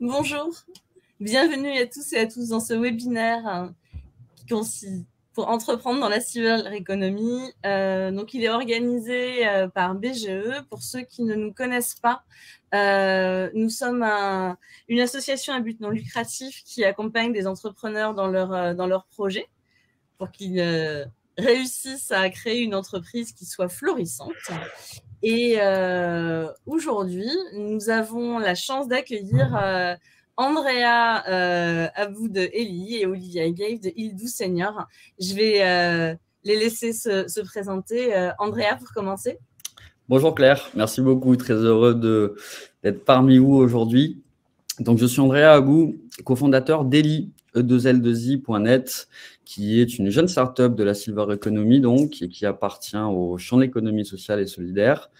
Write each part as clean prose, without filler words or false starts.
Bonjour, bienvenue à tous et à tous dans ce webinaire qui consiste pour entreprendre dans la circular economy. Donc, il est organisé par BGE. Pour ceux qui ne nous connaissent pas, nous sommes une association à but non lucratif qui accompagne des entrepreneurs dans leurs projets pour qu'ils réussissent à créer une entreprise qui soit florissante. Et aujourd'hui, nous avons la chance d'accueillir Andrea Abou de Eli et Olivia Gave de Il Senior. Je vais les laisser se présenter. Andrea, pour commencer. Bonjour Claire, merci beaucoup, très heureux d'être parmi vous aujourd'hui. Donc, je suis Andrea Abou, cofondateur d'Eli, E2L2I.net, qui est une jeune start-up de la Silver Economy, donc, et qui appartient au champ de l'économie sociale et solidaire,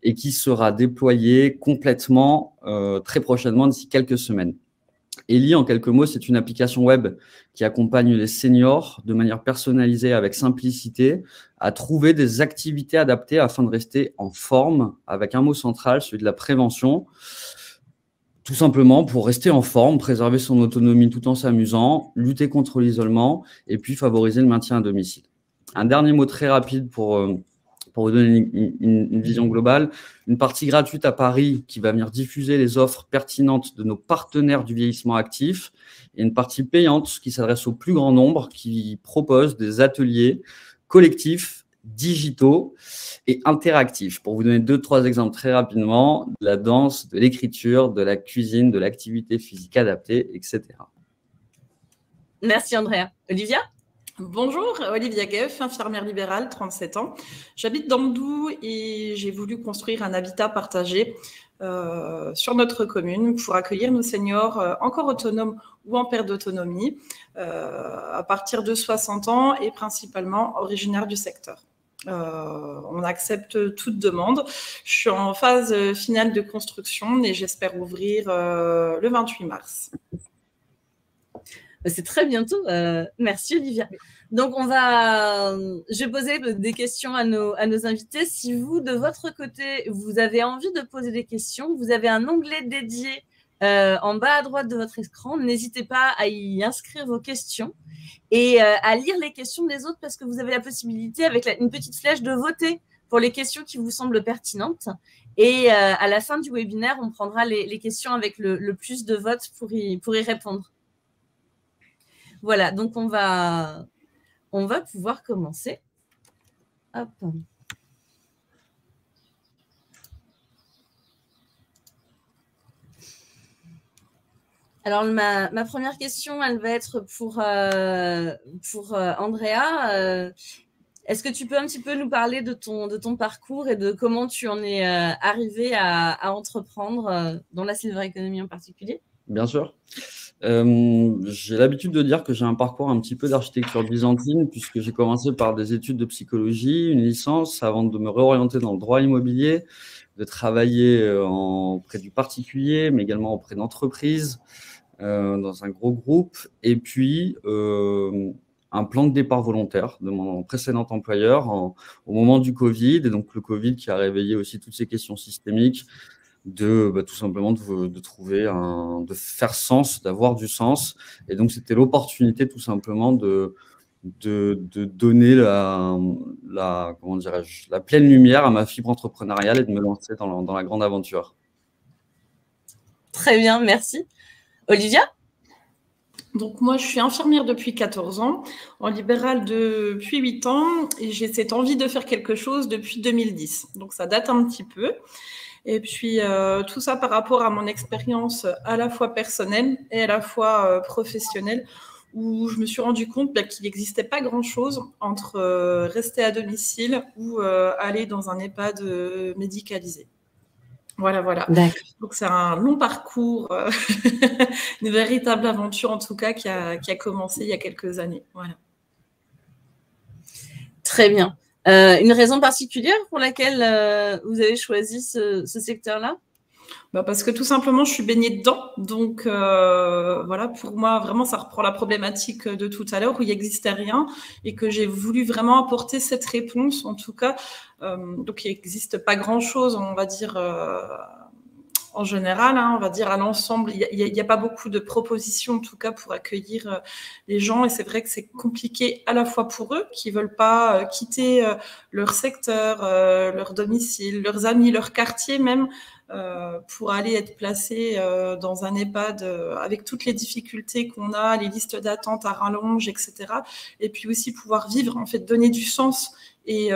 et qui sera déployée complètement très prochainement, d'ici quelques semaines. Eli, en quelques mots, c'est une application web qui accompagne les seniors de manière personnalisée avec simplicité à trouver des activités adaptées afin de rester en forme, avec un mot central, celui de la prévention. Tout simplement pour rester en forme, préserver son autonomie tout en s'amusant, lutter contre l'isolement et puis favoriser le maintien à domicile. Un dernier mot très rapide pour vous donner une vision globale. Une partie gratuite à Paris qui va venir diffuser les offres pertinentes de nos partenaires du vieillissement actif et une partie payante qui s'adresse au plus grand nombre, qui propose des ateliers collectifs, digitaux et interactifs. Pour vous donner 2-3 exemples très rapidement, de la danse, de l'écriture, de la cuisine, de l'activité physique adaptée, etc. Merci Andrea. Olivia ? Bonjour, Olivia Geff, infirmière libérale, 37 ans. J'habite dans le Doubs et j'ai voulu construire un habitat partagé sur notre commune pour accueillir nos seniors encore autonomes ou en perte d'autonomie à partir de 60 ans et principalement originaires du secteur. On accepte toute demande. Je suis en phase finale de construction et j'espère ouvrir le 28 mars. C'est très bientôt. Merci Olivia. Donc, je vais poser des questions à nos invités. Si vous, de votre côté, vous avez envie de poser des questions, vous avez un onglet dédié en bas à droite de votre écran. N'hésitez pas à y inscrire vos questions et à lire les questions des autres parce que vous avez la possibilité, avec une petite flèche, de voter pour les questions qui vous semblent pertinentes. Et à la fin du webinaire, on prendra les questions avec le plus de votes pour y répondre. Voilà, donc on va pouvoir commencer. Hop. Alors, ma première question, elle va être pour Andrea. Est-ce que tu peux un petit peu nous parler de ton parcours et de comment tu en es arrivé à entreprendre dans la Silver Economy en particulier ? Bien sûr. J'ai l'habitude de dire que j'ai un parcours un petit peu d'architecture byzantine puisque j'ai commencé par des études de psychologie, une licence, avant de me réorienter dans le droit immobilier, de travailler auprès du particulier, mais également auprès d'entreprises, dans un gros groupe, et puis un plan de départ volontaire de mon précédent employeur au moment du Covid, et donc le Covid qui a réveillé aussi toutes ces questions systémiques, tout simplement de trouver de faire sens, d'avoir du sens. Et donc, c'était l'opportunité tout simplement de donner la pleine lumière à ma fibre entrepreneuriale et de me lancer dans la grande aventure. Très bien, merci. Olivia ? Donc moi, je suis infirmière depuis 14 ans, en libéral depuis 8 ans, et j'ai cette envie de faire quelque chose depuis 2010. Donc ça date un petit peu. Et puis, tout ça par rapport à mon expérience à la fois personnelle et à la fois professionnelle, où je me suis rendu compte qu'il n'existait pas grand-chose entre rester à domicile ou aller dans un EHPAD médicalisé. Voilà. Donc, c'est un long parcours, une véritable aventure en tout cas qui a commencé il y a quelques années. Voilà. Très bien. Une raison particulière pour laquelle vous avez choisi ce secteur-là ? Parce que tout simplement, je suis baignée dedans. Donc, voilà, pour moi, vraiment, ça reprend la problématique de tout à l'heure où il n'existait rien et que j'ai voulu vraiment apporter cette réponse, en tout cas. Donc, il n'existe pas grand-chose, on va dire, en général, hein, on va dire à l'ensemble, il n'y a pas beaucoup de propositions, en tout cas, pour accueillir les gens. Et c'est vrai que c'est compliqué à la fois pour eux qui ne veulent pas quitter leur secteur, leur domicile, leurs amis, leur quartier même, pour aller être placés dans un EHPAD avec toutes les difficultés qu'on a, les listes d'attente à rallonge, etc. Et puis aussi pouvoir vivre, en fait, donner du sens et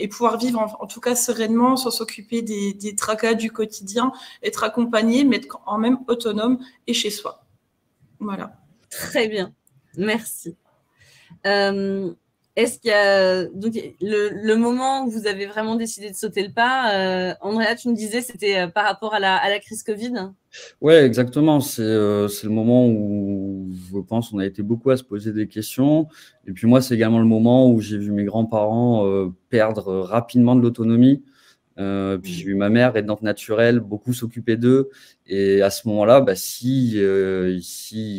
pouvoir vivre en tout cas sereinement, sans s'occuper des tracas du quotidien, être accompagné, mais être en même autonome et chez soi. Voilà. Très bien, merci. Est-ce qu'il y a donc, le moment où vous avez vraiment décidé de sauter le pas, Andrea, tu me disais, c'était par rapport à la crise Covid? Oui, exactement. C'est le moment où je pense on a été beaucoup à se poser des questions. Et puis moi, c'est également le moment où j'ai vu mes grands-parents perdre rapidement de l'autonomie. Puis j'ai vu ma mère, aidante naturelle, beaucoup s'occuper d'eux. Et à ce moment-là, si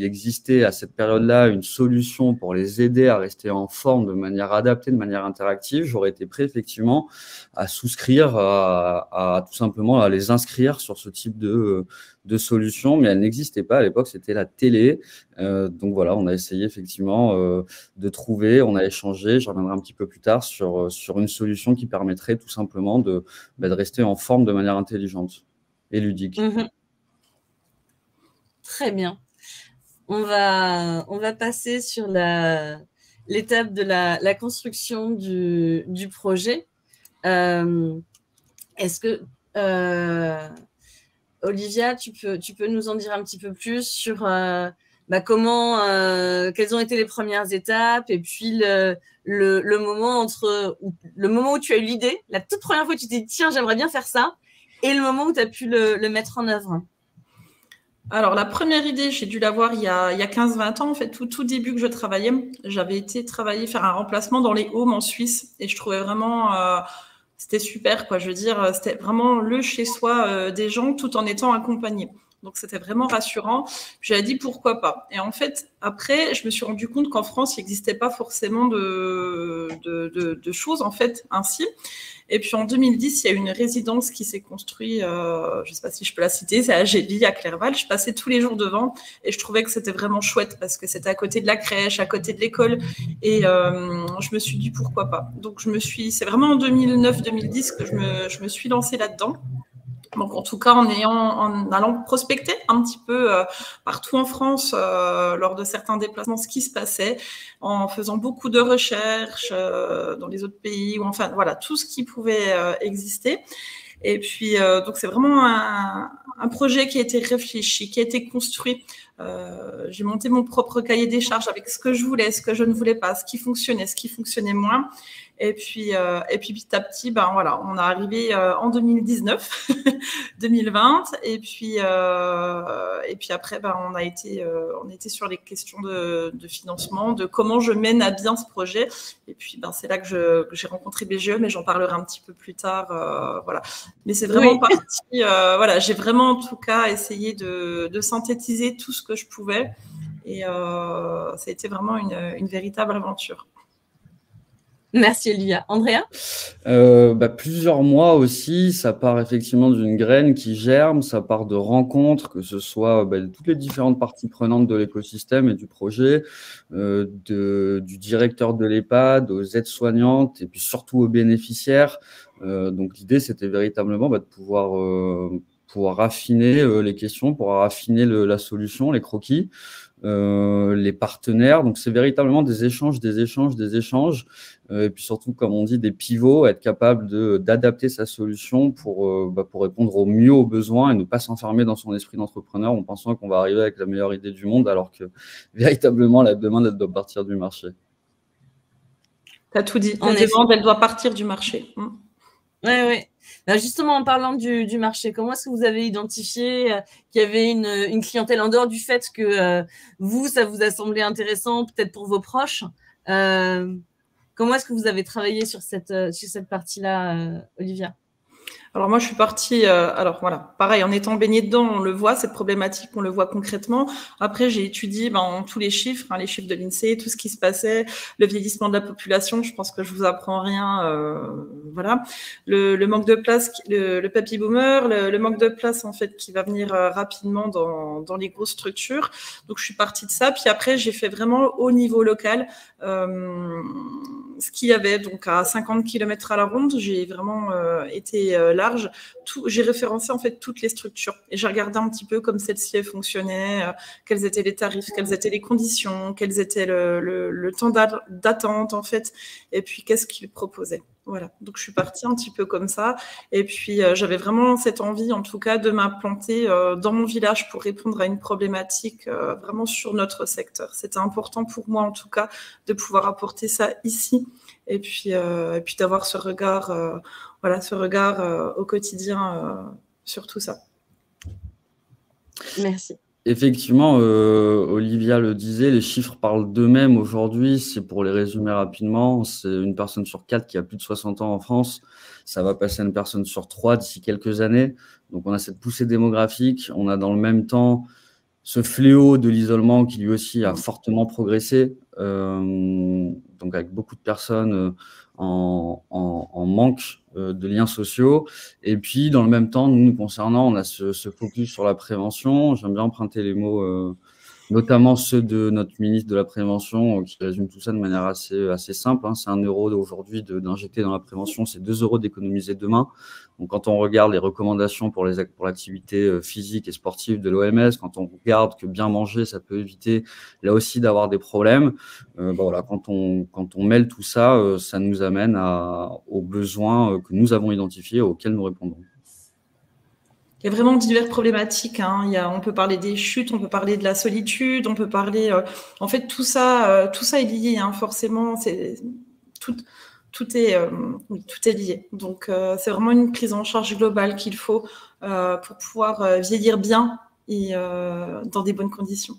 existait à cette période-là une solution pour les aider à rester en forme de manière adaptée, de manière interactive, j'aurais été prêt effectivement à souscrire, à tout simplement à les inscrire sur ce type de solution, mais elle n'existait pas à l'époque, c'était la télé. Donc voilà, on a essayé effectivement de trouver, on a échangé, je reviendrai un petit peu plus tard, sur une solution qui permettrait tout simplement de rester en forme de manière intelligente et ludique. Très bien. On va passer sur l'étape de la construction du projet. Est-ce que, Olivia, tu peux nous en dire un petit peu plus sur comment, quelles ont été les premières étapes et puis le moment où tu as eu l'idée, la toute première fois où tu t'es dit, tiens, j'aimerais bien faire ça, et le moment où tu as pu le mettre en œuvre? Alors, la première idée, j'ai dû l'avoir il y a 15-20 ans, en fait, tout début que je travaillais. J'avais été faire un remplacement dans les Hauts en Suisse et je trouvais vraiment, c'était super, quoi. Je veux dire, c'était vraiment le chez-soi des gens tout en étant accompagné. Donc, c'était vraiment rassurant. J'ai dit pourquoi pas. Et en fait, après, je me suis rendu compte qu'en France, il n'existait pas forcément de choses, en fait, ainsi. Et puis en 2010, il y a une résidence qui s'est construite, je ne sais pas si je peux la citer, c'est à Gély, à Clerval. Je passais tous les jours devant et je trouvais que c'était vraiment chouette parce que c'était à côté de la crèche, à côté de l'école. Et je me suis dit pourquoi pas. Donc c'est vraiment en 2009-2010 que je me suis lancée là-dedans. Donc, en tout cas, en allant prospecter un petit peu partout en France lors de certains déplacements, ce qui se passait, en faisant beaucoup de recherches dans les autres pays, ou enfin, voilà, tout ce qui pouvait exister. Et puis, donc, c'est vraiment un projet qui a été réfléchi, qui a été construit. J'ai monté mon propre cahier des charges avec ce que je voulais, ce que je ne voulais pas, ce qui fonctionnait moins. Et puis petit à petit, voilà, on est arrivé en 2019, 2020, et puis après, on était sur les questions de financement, de comment je mène à bien ce projet. Et puis, c'est là que j'ai rencontré BGE, mais j'en parlerai un petit peu plus tard, voilà. Mais c'est vraiment parti, voilà, j'ai vraiment en tout cas essayé de synthétiser tout ce que je pouvais, et ça a été vraiment une véritable aventure. Merci Olivia. Andrea? Plusieurs mois aussi, ça part effectivement d'une graine qui germe, ça part de rencontres, que ce soit toutes les différentes parties prenantes de l'écosystème et du projet, du directeur de l'EHPAD, aux aides-soignantes et puis surtout aux bénéficiaires. Donc l'idée, c'était véritablement de pouvoir affiner les questions, pouvoir affiner la solution, les croquis. Les partenaires, donc c'est véritablement des échanges, et puis surtout, comme on dit, des pivots, être capable d'adapter sa solution pour répondre au mieux aux besoins et ne pas s'enfermer dans son esprit d'entrepreneur en pensant qu'on va arriver avec la meilleure idée du monde, alors que véritablement la demande, elle doit partir du marché. Tu as tout dit, la demande, elle doit partir du marché. Oui. Justement, en parlant du marché, comment est-ce que vous avez identifié qu'il y avait une clientèle en dehors du fait que ça vous a semblé intéressant, peut-être pour vos proches? Comment est-ce que vous avez travaillé sur cette partie-là, Olivia? Alors moi, je suis partie, alors voilà, pareil, en étant baignée dedans, on le voit, cette problématique, on le voit concrètement. Après, j'ai étudié tous les chiffres, les chiffres de l'INSEE, tout ce qui se passait, le vieillissement de la population, je pense que je vous apprends rien, voilà. Le manque de place, le baby boomer, le manque de place, en fait, qui va venir rapidement dans les grosses structures. Donc, je suis partie de ça. Puis après, j'ai fait vraiment au niveau local, ce qu'il y avait, donc à 50 km à la ronde, j'ai vraiment été large. J'ai référencé en fait toutes les structures et j'ai regardé un petit peu comme celle-ci fonctionnait, quels étaient les tarifs, quelles étaient les conditions, quels étaient le temps d'attente en fait, et puis qu'est-ce qu'ils proposaient. Voilà, donc je suis partie un petit peu comme ça. Et puis, j'avais vraiment cette envie, en tout cas, de m'implanter dans mon village pour répondre à une problématique vraiment sur notre secteur. C'était important pour moi, en tout cas, de pouvoir apporter ça ici. Et puis d'avoir ce regard, au quotidien sur tout ça. Merci. Effectivement, Olivia le disait, les chiffres parlent d'eux-mêmes aujourd'hui. C'est pour les résumer rapidement, c'est une personne sur 4 qui a plus de 60 ans en France. Ça va passer à une personne sur 3 d'ici quelques années. Donc, on a cette poussée démographique. On a dans le même temps ce fléau de l'isolement qui lui aussi a fortement progressé. Donc, avec beaucoup de personnes en manque de liens sociaux. Et puis, dans le même temps, nous concernant, on a ce focus sur la prévention. J'aime bien emprunter les mots, notamment ceux de notre ministre de la Prévention, qui résume tout ça de manière assez simple. C'est 1 euro aujourd'hui d'injecter dans la prévention, c'est 2 euros d'économiser demain. Donc, quand on regarde les recommandations pour l'activité physique et sportive de l'OMS, quand on regarde que bien manger, ça peut éviter là aussi d'avoir des problèmes. Voilà, quand on mêle tout ça, ça nous amène aux besoins que nous avons identifiés, auxquels nous répondons. Il y a vraiment diverses problématiques. On peut parler des chutes, on peut parler de la solitude, on peut parler. En fait, tout ça est lié. Forcément, tout est lié. Donc, c'est vraiment une prise en charge globale qu'il faut pour pouvoir vieillir bien et dans des bonnes conditions.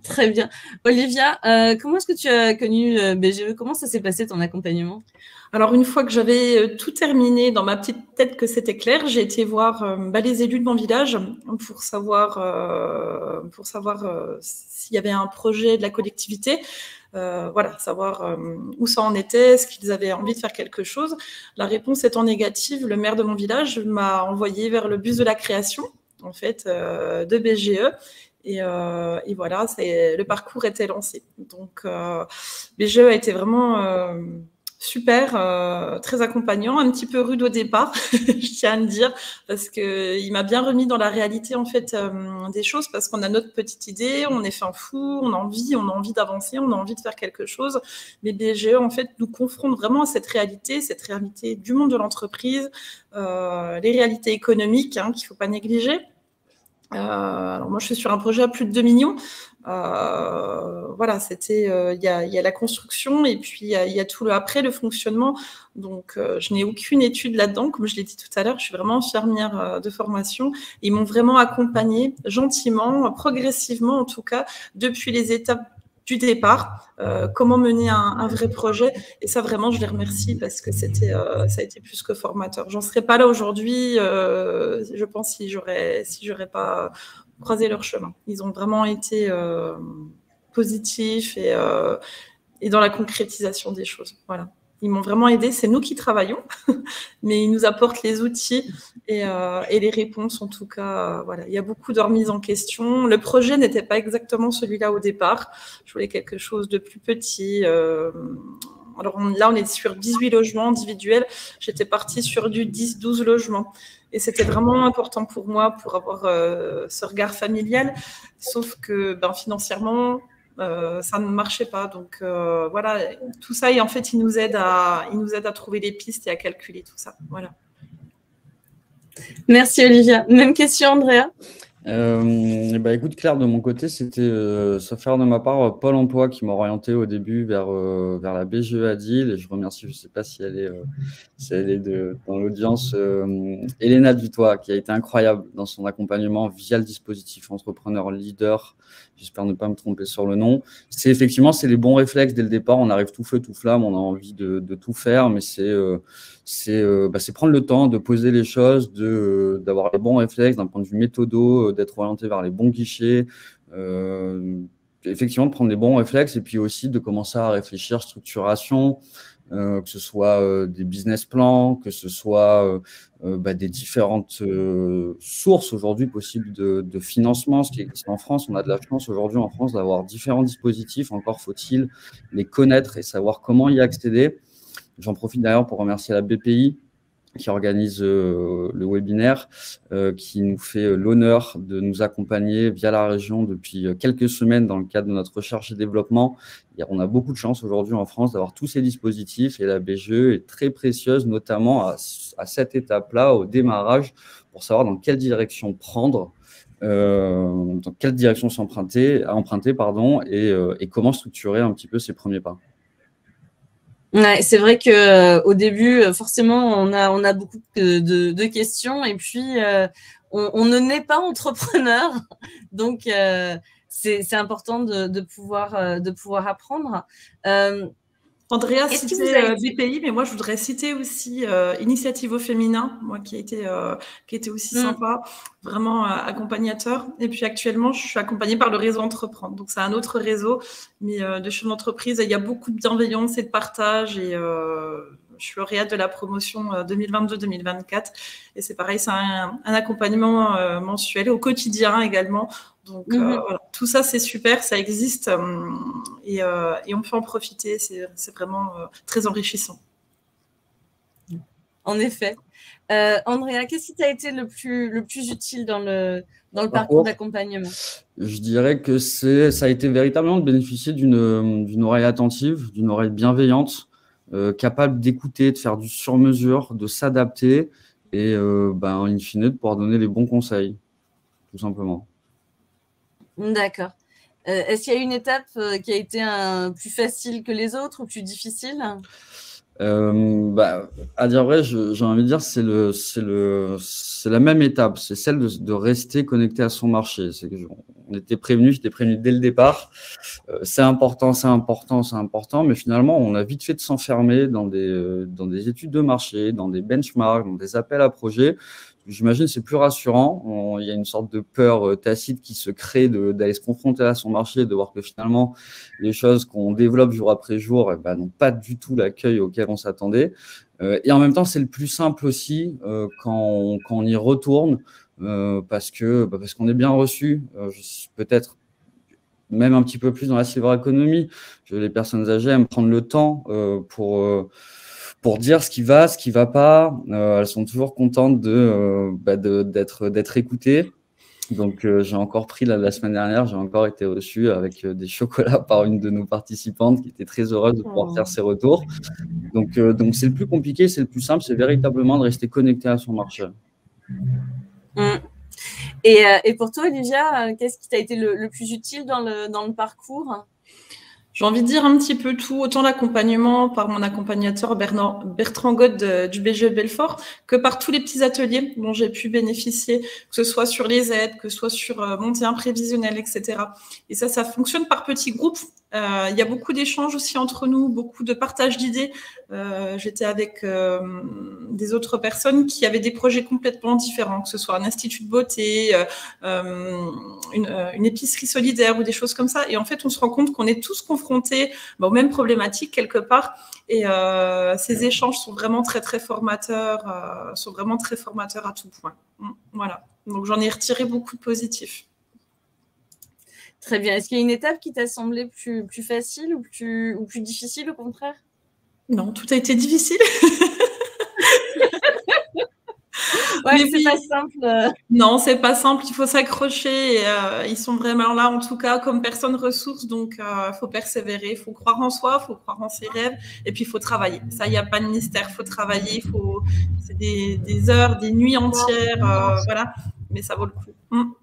Très bien. Olivia, comment est-ce que tu as connu BGE? Comment ça s'est passé ton accompagnement? Alors, une fois que j'avais tout terminé, dans ma petite tête que c'était clair, j'ai été voir les élus de mon village pour savoir s'il y avait un projet de la collectivité. Savoir où ça en était, est-ce qu'ils avaient envie de faire quelque chose. La réponse étant négative, le maire de mon village m'a envoyé vers le bus de la création, en fait, de BGE. Et voilà, le parcours était lancé. Donc, BGE a été vraiment super, très accompagnant, un petit peu rude au départ, je tiens à le dire, parce qu'il m'a bien remis dans la réalité en fait des choses, parce qu'on a notre petite idée, on est fin fou, on a envie d'avancer, on a envie de faire quelque chose, mais BGE en fait nous confronte vraiment à cette réalité du monde de l'entreprise, les réalités économiques qu'il ne faut pas négliger. Alors moi je suis sur un projet à plus de 2 millions. Voilà, c'était il y a la construction et puis il y a tout après le fonctionnement. Donc je n'ai aucune étude là-dedans, comme je l'ai dit tout à l'heure, je suis vraiment infirmière de formation. Ils m'ont vraiment accompagnée gentiment, progressivement en tout cas, depuis les étapes du départ, comment mener un vrai projet. Et ça, vraiment, je les remercie parce que ça a été plus que formateur. J'en serais pas là aujourd'hui, je pense, si j'aurais pas croisé leur chemin. Ils ont vraiment été positifs et dans la concrétisation des choses. Voilà. Ils m'ont vraiment aidé. C'est nous qui travaillons, mais ils nous apportent les outils et les réponses. En tout cas, voilà. Il y a beaucoup de remises en question. Le projet n'était pas exactement celui-là au départ. Je voulais quelque chose de plus petit. Alors là, on est sur 18 logements individuels. J'étais partie sur du 10-12 logements. Et c'était vraiment important pour moi pour avoir ce regard familial. Sauf que financièrement, ça ne marchait pas. Donc voilà, tout ça, et en fait, il nous aide à trouver les pistes et à calculer tout ça. Voilà. Merci Olivia. Même question, Andrea. Écoute, Claire, de mon côté, c'était, sauf faire de ma part, Pôle emploi qui m'a orienté au début vers la BGE à Deal. Et je remercie, je ne sais pas si elle est dans l'audience, Elena Dutoit, qui a été incroyable dans son accompagnement via le dispositif Entrepreneur Leader, j'espère ne pas me tromper sur le nom. C'est effectivement, c'est les bons réflexes dès le départ. On arrive tout feu, tout flamme, on a envie de tout faire, mais c'est prendre le temps de poser les choses, d'avoir les bons réflexes d'un point de vue méthodo, d'être orienté vers les bons guichets. Effectivement, de prendre les bons réflexes et puis aussi de commencer à réfléchir structuration, que ce soit des business plans, que ce soit des différentes sources aujourd'hui possibles de financement, ce qui existe en France. On a de la chance aujourd'hui en France d'avoir différents dispositifs, encore faut-il les connaître et savoir comment y accéder. J'en profite d'ailleurs pour remercier la BPI qui organise le webinaire, qui nous fait l'honneur de nous accompagner via la région depuis quelques semaines dans le cadre de notre recherche et développement. On a beaucoup de chance aujourd'hui en France d'avoir tous ces dispositifs et la BGE est très précieuse, notamment à cette étape-là, au démarrage, pour savoir dans quelle direction prendre, dans quelle direction emprunter, et comment structurer un petit peu ses premiers pas. Ouais, c'est vrai que au début, forcément, on a beaucoup de questions et puis on ne naît pas entrepreneur, donc c'est important de pouvoir apprendre. Andrea citait BPI, mais moi je voudrais citer aussi Initiative au féminin, moi qui a été aussi sympa, vraiment accompagnateur. Et puis actuellement, je suis accompagnée par le réseau Entreprendre. Donc c'est un autre réseau, mais de chefs d'entreprise. Il y a beaucoup de bienveillance et de partage. Et je suis lauréate de la promotion 2022-2024. Et c'est pareil, c'est un accompagnement mensuel au quotidien également. Donc voilà, tout ça c'est super, ça existe et on peut en profiter, c'est vraiment très enrichissant. En effet. Andrea, qu'est-ce qui t'a été le plus utile dans le parcours d'accompagnement? Je dirais que ça a été véritablement de bénéficier d'une oreille attentive, d'une oreille bienveillante, capable d'écouter, de faire du sur-mesure, de s'adapter et in fine de pouvoir donner les bons conseils, tout simplement. D'accord. Est-ce qu'il y a une étape qui a été plus facile que les autres ou plus difficile? À dire vrai, j'ai envie de dire c'est la même étape, c'est celle de rester connecté à son marché. J'étais prévenu dès le départ. C'est important, mais finalement, on a vite fait de s'enfermer dans des études de marché, dans des benchmarks, dans des appels à projets. J'imagine que c'est plus rassurant. Il y a une sorte de peur tacite qui se crée d'aller se confronter à son marché, de voir que finalement, les choses qu'on développe jour après jour n'ont pas du tout l'accueil auquel on s'attendait. Et en même temps, c'est le plus simple aussi quand on y retourne parce qu'on est bien reçu. Peut-être même un petit peu plus dans la silver economy. Les personnes âgées aiment prendre le temps pour dire ce qui va pas. Elles sont toujours contentes d'être écoutées. Donc, j'ai encore pris la semaine dernière, j'ai encore été reçu avec des chocolats par une de nos participantes qui était très heureuse de pouvoir faire ses retours. Donc c'est le plus compliqué, c'est le plus simple, c'est véritablement de rester connecté à son marché. Et pour toi, Olivia, qu'est-ce qui t'a été le plus utile dans le parcours? J'ai envie de dire un petit peu tout, autant l'accompagnement par mon accompagnateur Bertrand God du BGE Belfort, que par tous les petits ateliers dont j'ai pu bénéficier, que ce soit sur les aides, que ce soit sur monter un prévisionnel, etc. Et ça fonctionne par petits groupes. Il y a beaucoup d'échanges aussi entre nous, beaucoup de partage d'idées. J'étais avec des autres personnes qui avaient des projets complètement différents, que ce soit un institut de beauté, une épicerie solidaire ou des choses comme ça. Et en fait, on se rend compte qu'on est tous confrontés aux mêmes problématiques quelque part. Et ces échanges sont vraiment très, très formateurs, à tout point. Voilà. Donc, j'en ai retiré beaucoup de positifs. Très bien. Est-ce qu'il y a une étape qui t'a semblé plus facile ou plus difficile au contraire? Non, tout a été difficile. Ouais, c'est pas simple. Non, c'est pas simple. Il faut s'accrocher. Ils sont vraiment là, en tout cas, comme personne ressource. Donc, il faut persévérer. Il faut croire en soi. Il faut croire en ses rêves. Et puis, il faut travailler. Ça, il n'y a pas de mystère. Il faut travailler. C'est des heures, des nuits entières. Voilà. Mais ça vaut le coup.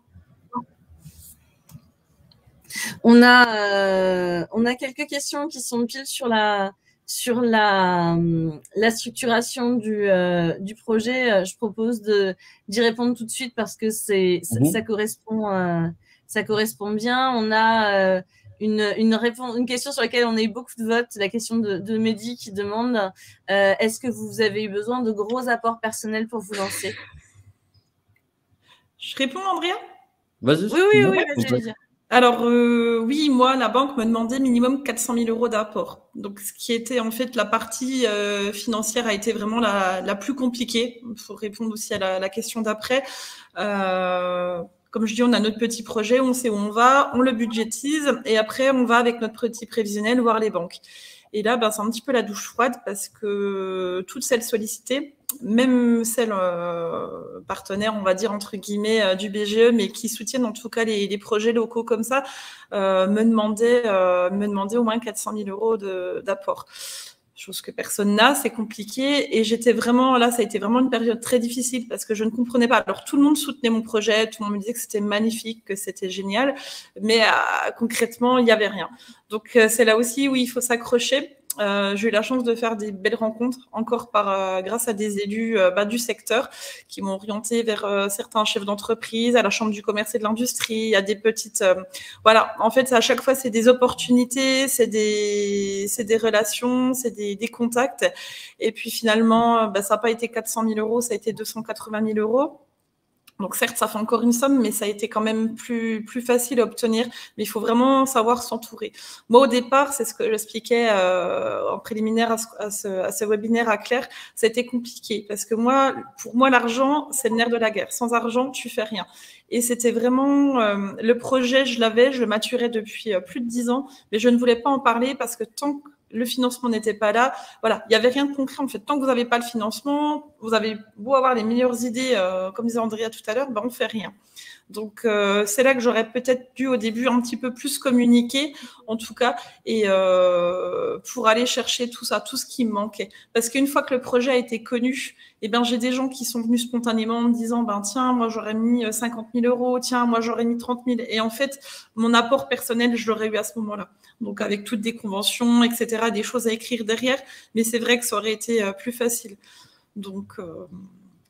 On a quelques questions qui sont pile sur la structuration du projet. Je propose d'y répondre tout de suite parce que ça correspond ça correspond bien. On a une question sur laquelle on a eu beaucoup de votes, la question de Mehdi qui demande est-ce que vous avez eu besoin de gros apports personnels pour vous lancer? Je réponds, Andrea? Vas-y. Oui, vas-y. Alors, oui, moi, la banque me demandait minimum 400 000 euros d'apport. Donc, ce qui était en fait la partie financière a été vraiment la plus compliquée. Il faut répondre aussi à la question d'après. Comme je dis, on a notre petit projet, on sait où on va, on le budgétise et après, on va avec notre petit prévisionnel voir les banques. Et là, c'est un petit peu la douche froide parce que toutes celles sollicitées, même celles partenaires, on va dire, entre guillemets, du BGE, mais qui soutiennent en tout cas les projets locaux comme ça, me demandaient au moins 400 000 euros d'apport. Chose que personne n'a, c'est compliqué. Et j'étais vraiment, là, ça a été vraiment une période très difficile parce que je ne comprenais pas. Alors, tout le monde soutenait mon projet, tout le monde me disait que c'était magnifique, que c'était génial, mais concrètement, il n'y avait rien. Donc, c'est là aussi où il faut s'accrocher. J'ai eu la chance de faire des belles rencontres, encore grâce à des élus du secteur qui m'ont orienté vers certains chefs d'entreprise, à la Chambre du commerce et de l'industrie, à des petites... voilà, en fait, à chaque fois, c'est des opportunités, c'est des relations, c'est des contacts. Et puis finalement, ça n'a pas été 400 000 euros, ça a été 280 000 euros. Donc certes, ça fait encore une somme, mais ça a été quand même plus facile à obtenir. Mais il faut vraiment savoir s'entourer. Moi, au départ, c'est ce que j'expliquais en préliminaire à ce webinaire à Claire, ça a été compliqué parce que pour moi, l'argent, c'est le nerf de la guerre. Sans argent, tu fais rien. Et c'était vraiment le projet, je le maturais depuis plus de 10 ans, mais je ne voulais pas en parler parce que tant que le financement n'était pas là. Voilà, il n'y avait rien de concret. En fait, tant que vous n'avez pas le financement, vous avez beau avoir les meilleures idées, comme disait Andrea tout à l'heure, on ne fait rien. Donc, c'est là que j'aurais peut-être dû au début un petit peu plus communiquer, en tout cas, et pour aller chercher tout ça, tout ce qui me manquait. Parce qu'une fois que le projet a été connu, j'ai des gens qui sont venus spontanément en me disant, tiens, moi j'aurais mis 50 000 euros, tiens, moi j'aurais mis 30 000. Et en fait, mon apport personnel, je l'aurais eu à ce moment-là. Donc, avec toutes des conventions, etc., des choses à écrire derrière. Mais c'est vrai que ça aurait été plus facile. Donc...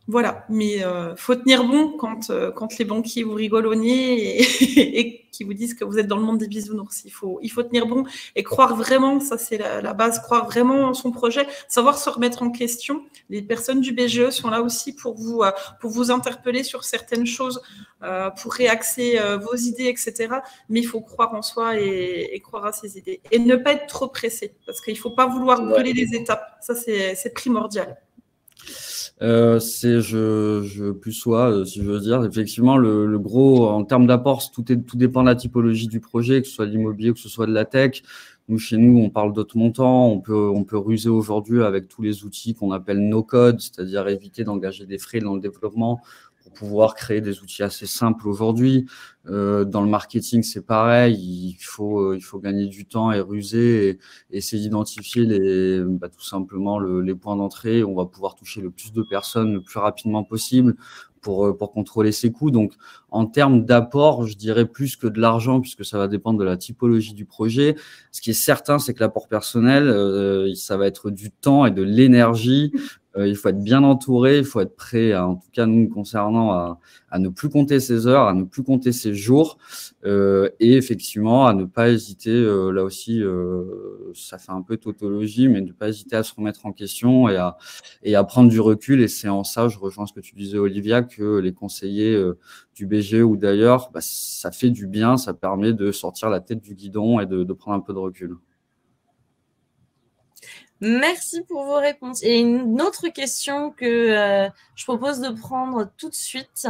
voilà, mais faut tenir bon quand les banquiers vous rigolent au nez et qui vous disent que vous êtes dans le monde des bisounours. Il faut tenir bon et croire vraiment, ça c'est la base, croire vraiment en son projet, savoir se remettre en question. Les personnes du BGE sont là aussi pour vous interpeller sur certaines choses, pour réaxer vos idées, etc. Mais il faut croire en soi et croire à ses idées. Et ne pas être trop pressé, parce qu'il ne faut pas vouloir brûler les étapes. Ça, c'est primordial. Je plus sois, si je veux dire. Effectivement, le gros, en termes d'apport, tout dépend de la typologie du projet, que ce soit de l'immobilier, que ce soit de la tech. Nous, chez nous, on parle d'autres montants. On peut ruser aujourd'hui avec tous les outils qu'on appelle no-code, c'est-à-dire éviter d'engager des frais dans le développement pour pouvoir créer des outils assez simples aujourd'hui. Dans le marketing, c'est pareil. Il faut gagner du temps et ruser et essayer d'identifier tout simplement les points d'entrée. On va pouvoir toucher le plus de personnes le plus rapidement possible pour contrôler ses coûts. Donc, en termes d'apport, je dirais plus que de l'argent, puisque ça va dépendre de la typologie du projet. Ce qui est certain, c'est que l'apport personnel, ça va être du temps et de l'énergie. Il faut être bien entouré, il faut être prêt, en tout cas nous concernant, à ne plus compter ses heures, à ne plus compter ses jours, et effectivement à ne pas hésiter, là aussi, ça fait un peu tautologie, mais ne pas hésiter à se remettre en question et à prendre du recul. Et c'est en ça, je rejoins ce que tu disais, Olivia, que les conseillers du BGE ou d'ailleurs, ça fait du bien, ça permet de sortir la tête du guidon et de prendre un peu de recul. Merci pour vos réponses. Et une autre question que je propose de prendre tout de suite,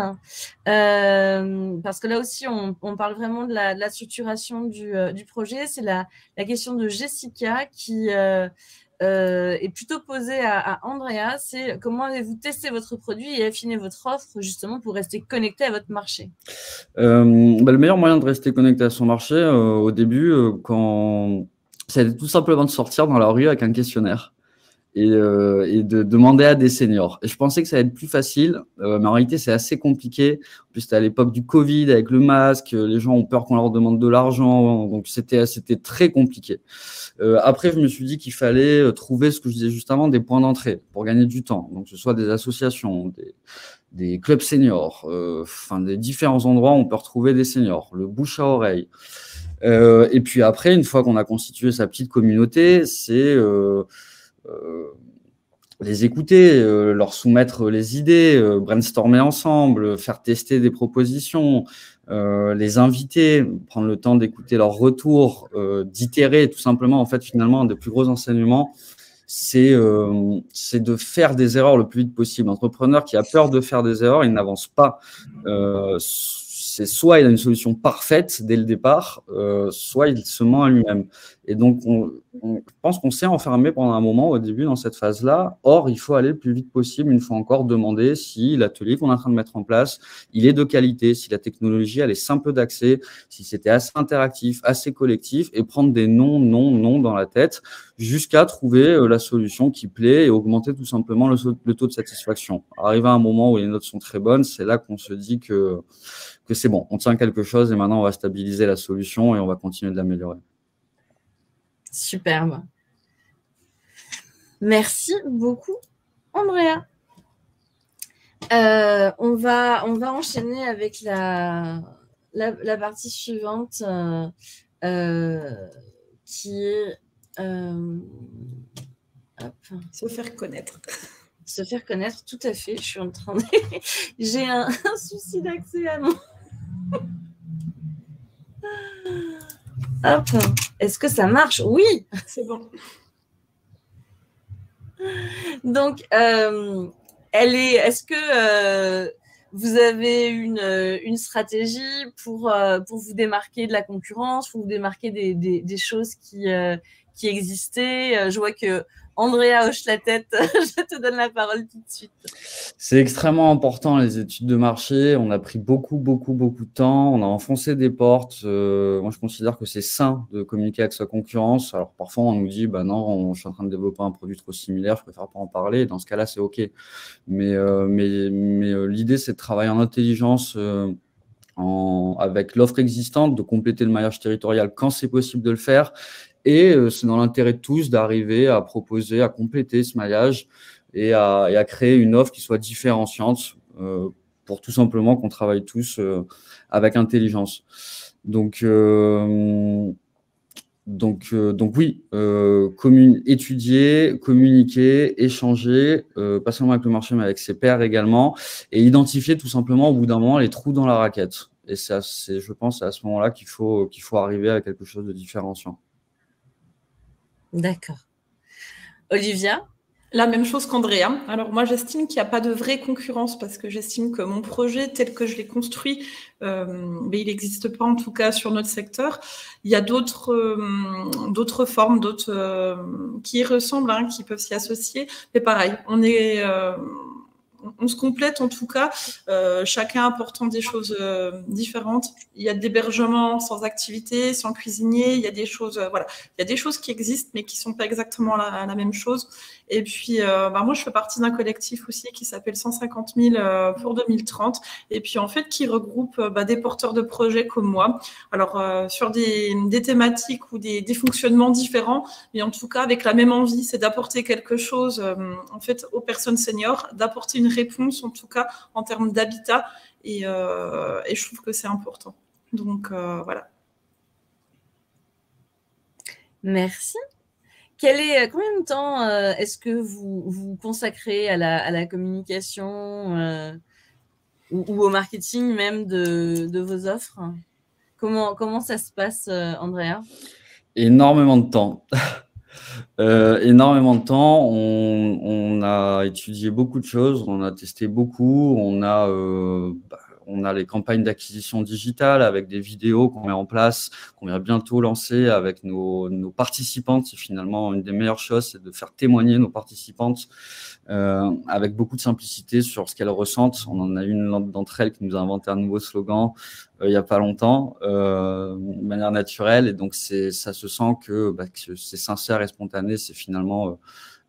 parce que là aussi, on parle vraiment de la structuration du projet. C'est la question de Jessica qui est plutôt posée à Andrea. C'est comment avez-vous testé votre produit et affiné votre offre justement pour rester connecté à votre marché? Le meilleur moyen de rester connecté à son marché, au début, c'est tout simplement de sortir dans la rue avec un questionnaire et de demander à des seniors. Et je pensais que ça allait être plus facile, mais en réalité, c'est assez compliqué. En plus, c'était à l'époque du Covid avec le masque, les gens ont peur qu'on leur demande de l'argent, donc c'était très compliqué. Après, je me suis dit qu'il fallait trouver, ce que je disais juste avant, des points d'entrée pour gagner du temps. Donc, que ce soit des associations, des clubs seniors, des différents endroits où on peut retrouver des seniors, le bouche à oreille. Et puis après, une fois qu'on a constitué sa petite communauté, c'est les écouter, leur soumettre les idées, brainstormer ensemble, faire tester des propositions, les inviter, prendre le temps d'écouter leurs retours, d'itérer tout simplement. En fait, finalement, un des plus gros enseignements, c'est de faire des erreurs le plus vite possible. L'entrepreneur qui a peur de faire des erreurs, il n'avance pas. C'est soit il a une solution parfaite dès le départ, soit il se ment à lui-même. Et donc, je pense qu'on s'est enfermé pendant un moment au début dans cette phase-là. Or, il faut aller le plus vite possible, une fois encore, demander si l'atelier qu'on est en train de mettre en place, il est de qualité, si la technologie, elle est simple d'accès, si c'était assez interactif, assez collectif, et prendre des non dans la tête jusqu'à trouver la solution qui plaît et augmenter tout simplement le taux de satisfaction. Arrivé à un moment où les notes sont très bonnes, c'est là qu'on se dit que c'est bon, on tient quelque chose et maintenant on va stabiliser la solution et on va continuer de l'améliorer. Superbe. Merci beaucoup, Andrea. On va enchaîner avec la partie suivante qui est se faire connaître. Se faire connaître, tout à fait. Je suis en train de... J'ai un souci d'accès à mon... Hop. Est-ce que ça marche? Oui. C'est bon. Donc, est-ce que vous avez une stratégie pour vous démarquer de la concurrence, pour vous démarquer des choses qui existaient? Je vois que Andrea hoche la tête. Je te donne la parole tout de suite. C'est extrêmement important, les études de marché. On a pris beaucoup de temps. On a enfoncé des portes. Moi, je considère que c'est sain de communiquer avec sa concurrence. Alors, parfois, on nous dit, bah non, je suis en train de développer un produit trop similaire, je préfère pas en parler. Dans ce cas-là, c'est OK. Mais l'idée, c'est de travailler en intelligence avec l'offre existante, de compléter le maillage territorial quand c'est possible de le faire. Et c'est dans l'intérêt de tous d'arriver à proposer, à compléter ce maillage et à créer une offre qui soit différenciante pour tout simplement qu'on travaille tous avec intelligence. Donc oui, étudier, communiquer, échanger, pas seulement avec le marché, mais avec ses pairs également, et identifier tout simplement au bout d'un moment les trous dans la raquette. Et ça, je pense, c'est à ce moment-là qu'il faut arriver à quelque chose de différenciant. D'accord. Olivia? La même chose qu'Andrea. Alors moi, j'estime qu'il n'y a pas de vraie concurrence parce que j'estime que mon projet tel que je l'ai construit, mais il n'existe pas en tout cas sur notre secteur. Il y a d'autres formes, d'autres qui y ressemblent, qui peuvent s'y associer. Mais pareil, on se complète en tout cas, chacun apportant des choses différentes. Il y a de l'hébergement sans activité, sans cuisinier. Il y a des choses, il y a des choses qui existent mais qui sont pas exactement la même chose. Et puis, moi, je fais partie d'un collectif aussi qui s'appelle 150 000 pour 2030. Et puis, en fait, qui regroupe des porteurs de projets comme moi. Alors, sur des thématiques ou des fonctionnements différents, mais en tout cas, avec la même envie, c'est d'apporter quelque chose, en fait, aux personnes seniors, d'apporter une réponse, en tout cas, en termes d'habitat. Et je trouve que c'est important. Donc, voilà. Merci. Combien de temps est-ce que vous consacrez à la communication ou au marketing même de vos offres? Comment ça se passe, Andrea? Énormément de temps. Énormément de temps. On a étudié beaucoup de choses, on a testé beaucoup, on a les campagnes d'acquisition digitale avec des vidéos qu'on met en place, qu'on va bientôt lancer avec nos participantes. C'est finalement une des meilleures choses, c'est de faire témoigner nos participantes avec beaucoup de simplicité sur ce qu'elles ressentent. On en a une d'entre elles qui nous a inventé un nouveau slogan il n'y a pas longtemps, de manière naturelle. Et donc, ça se sent que c'est sincère et spontané. C'est finalement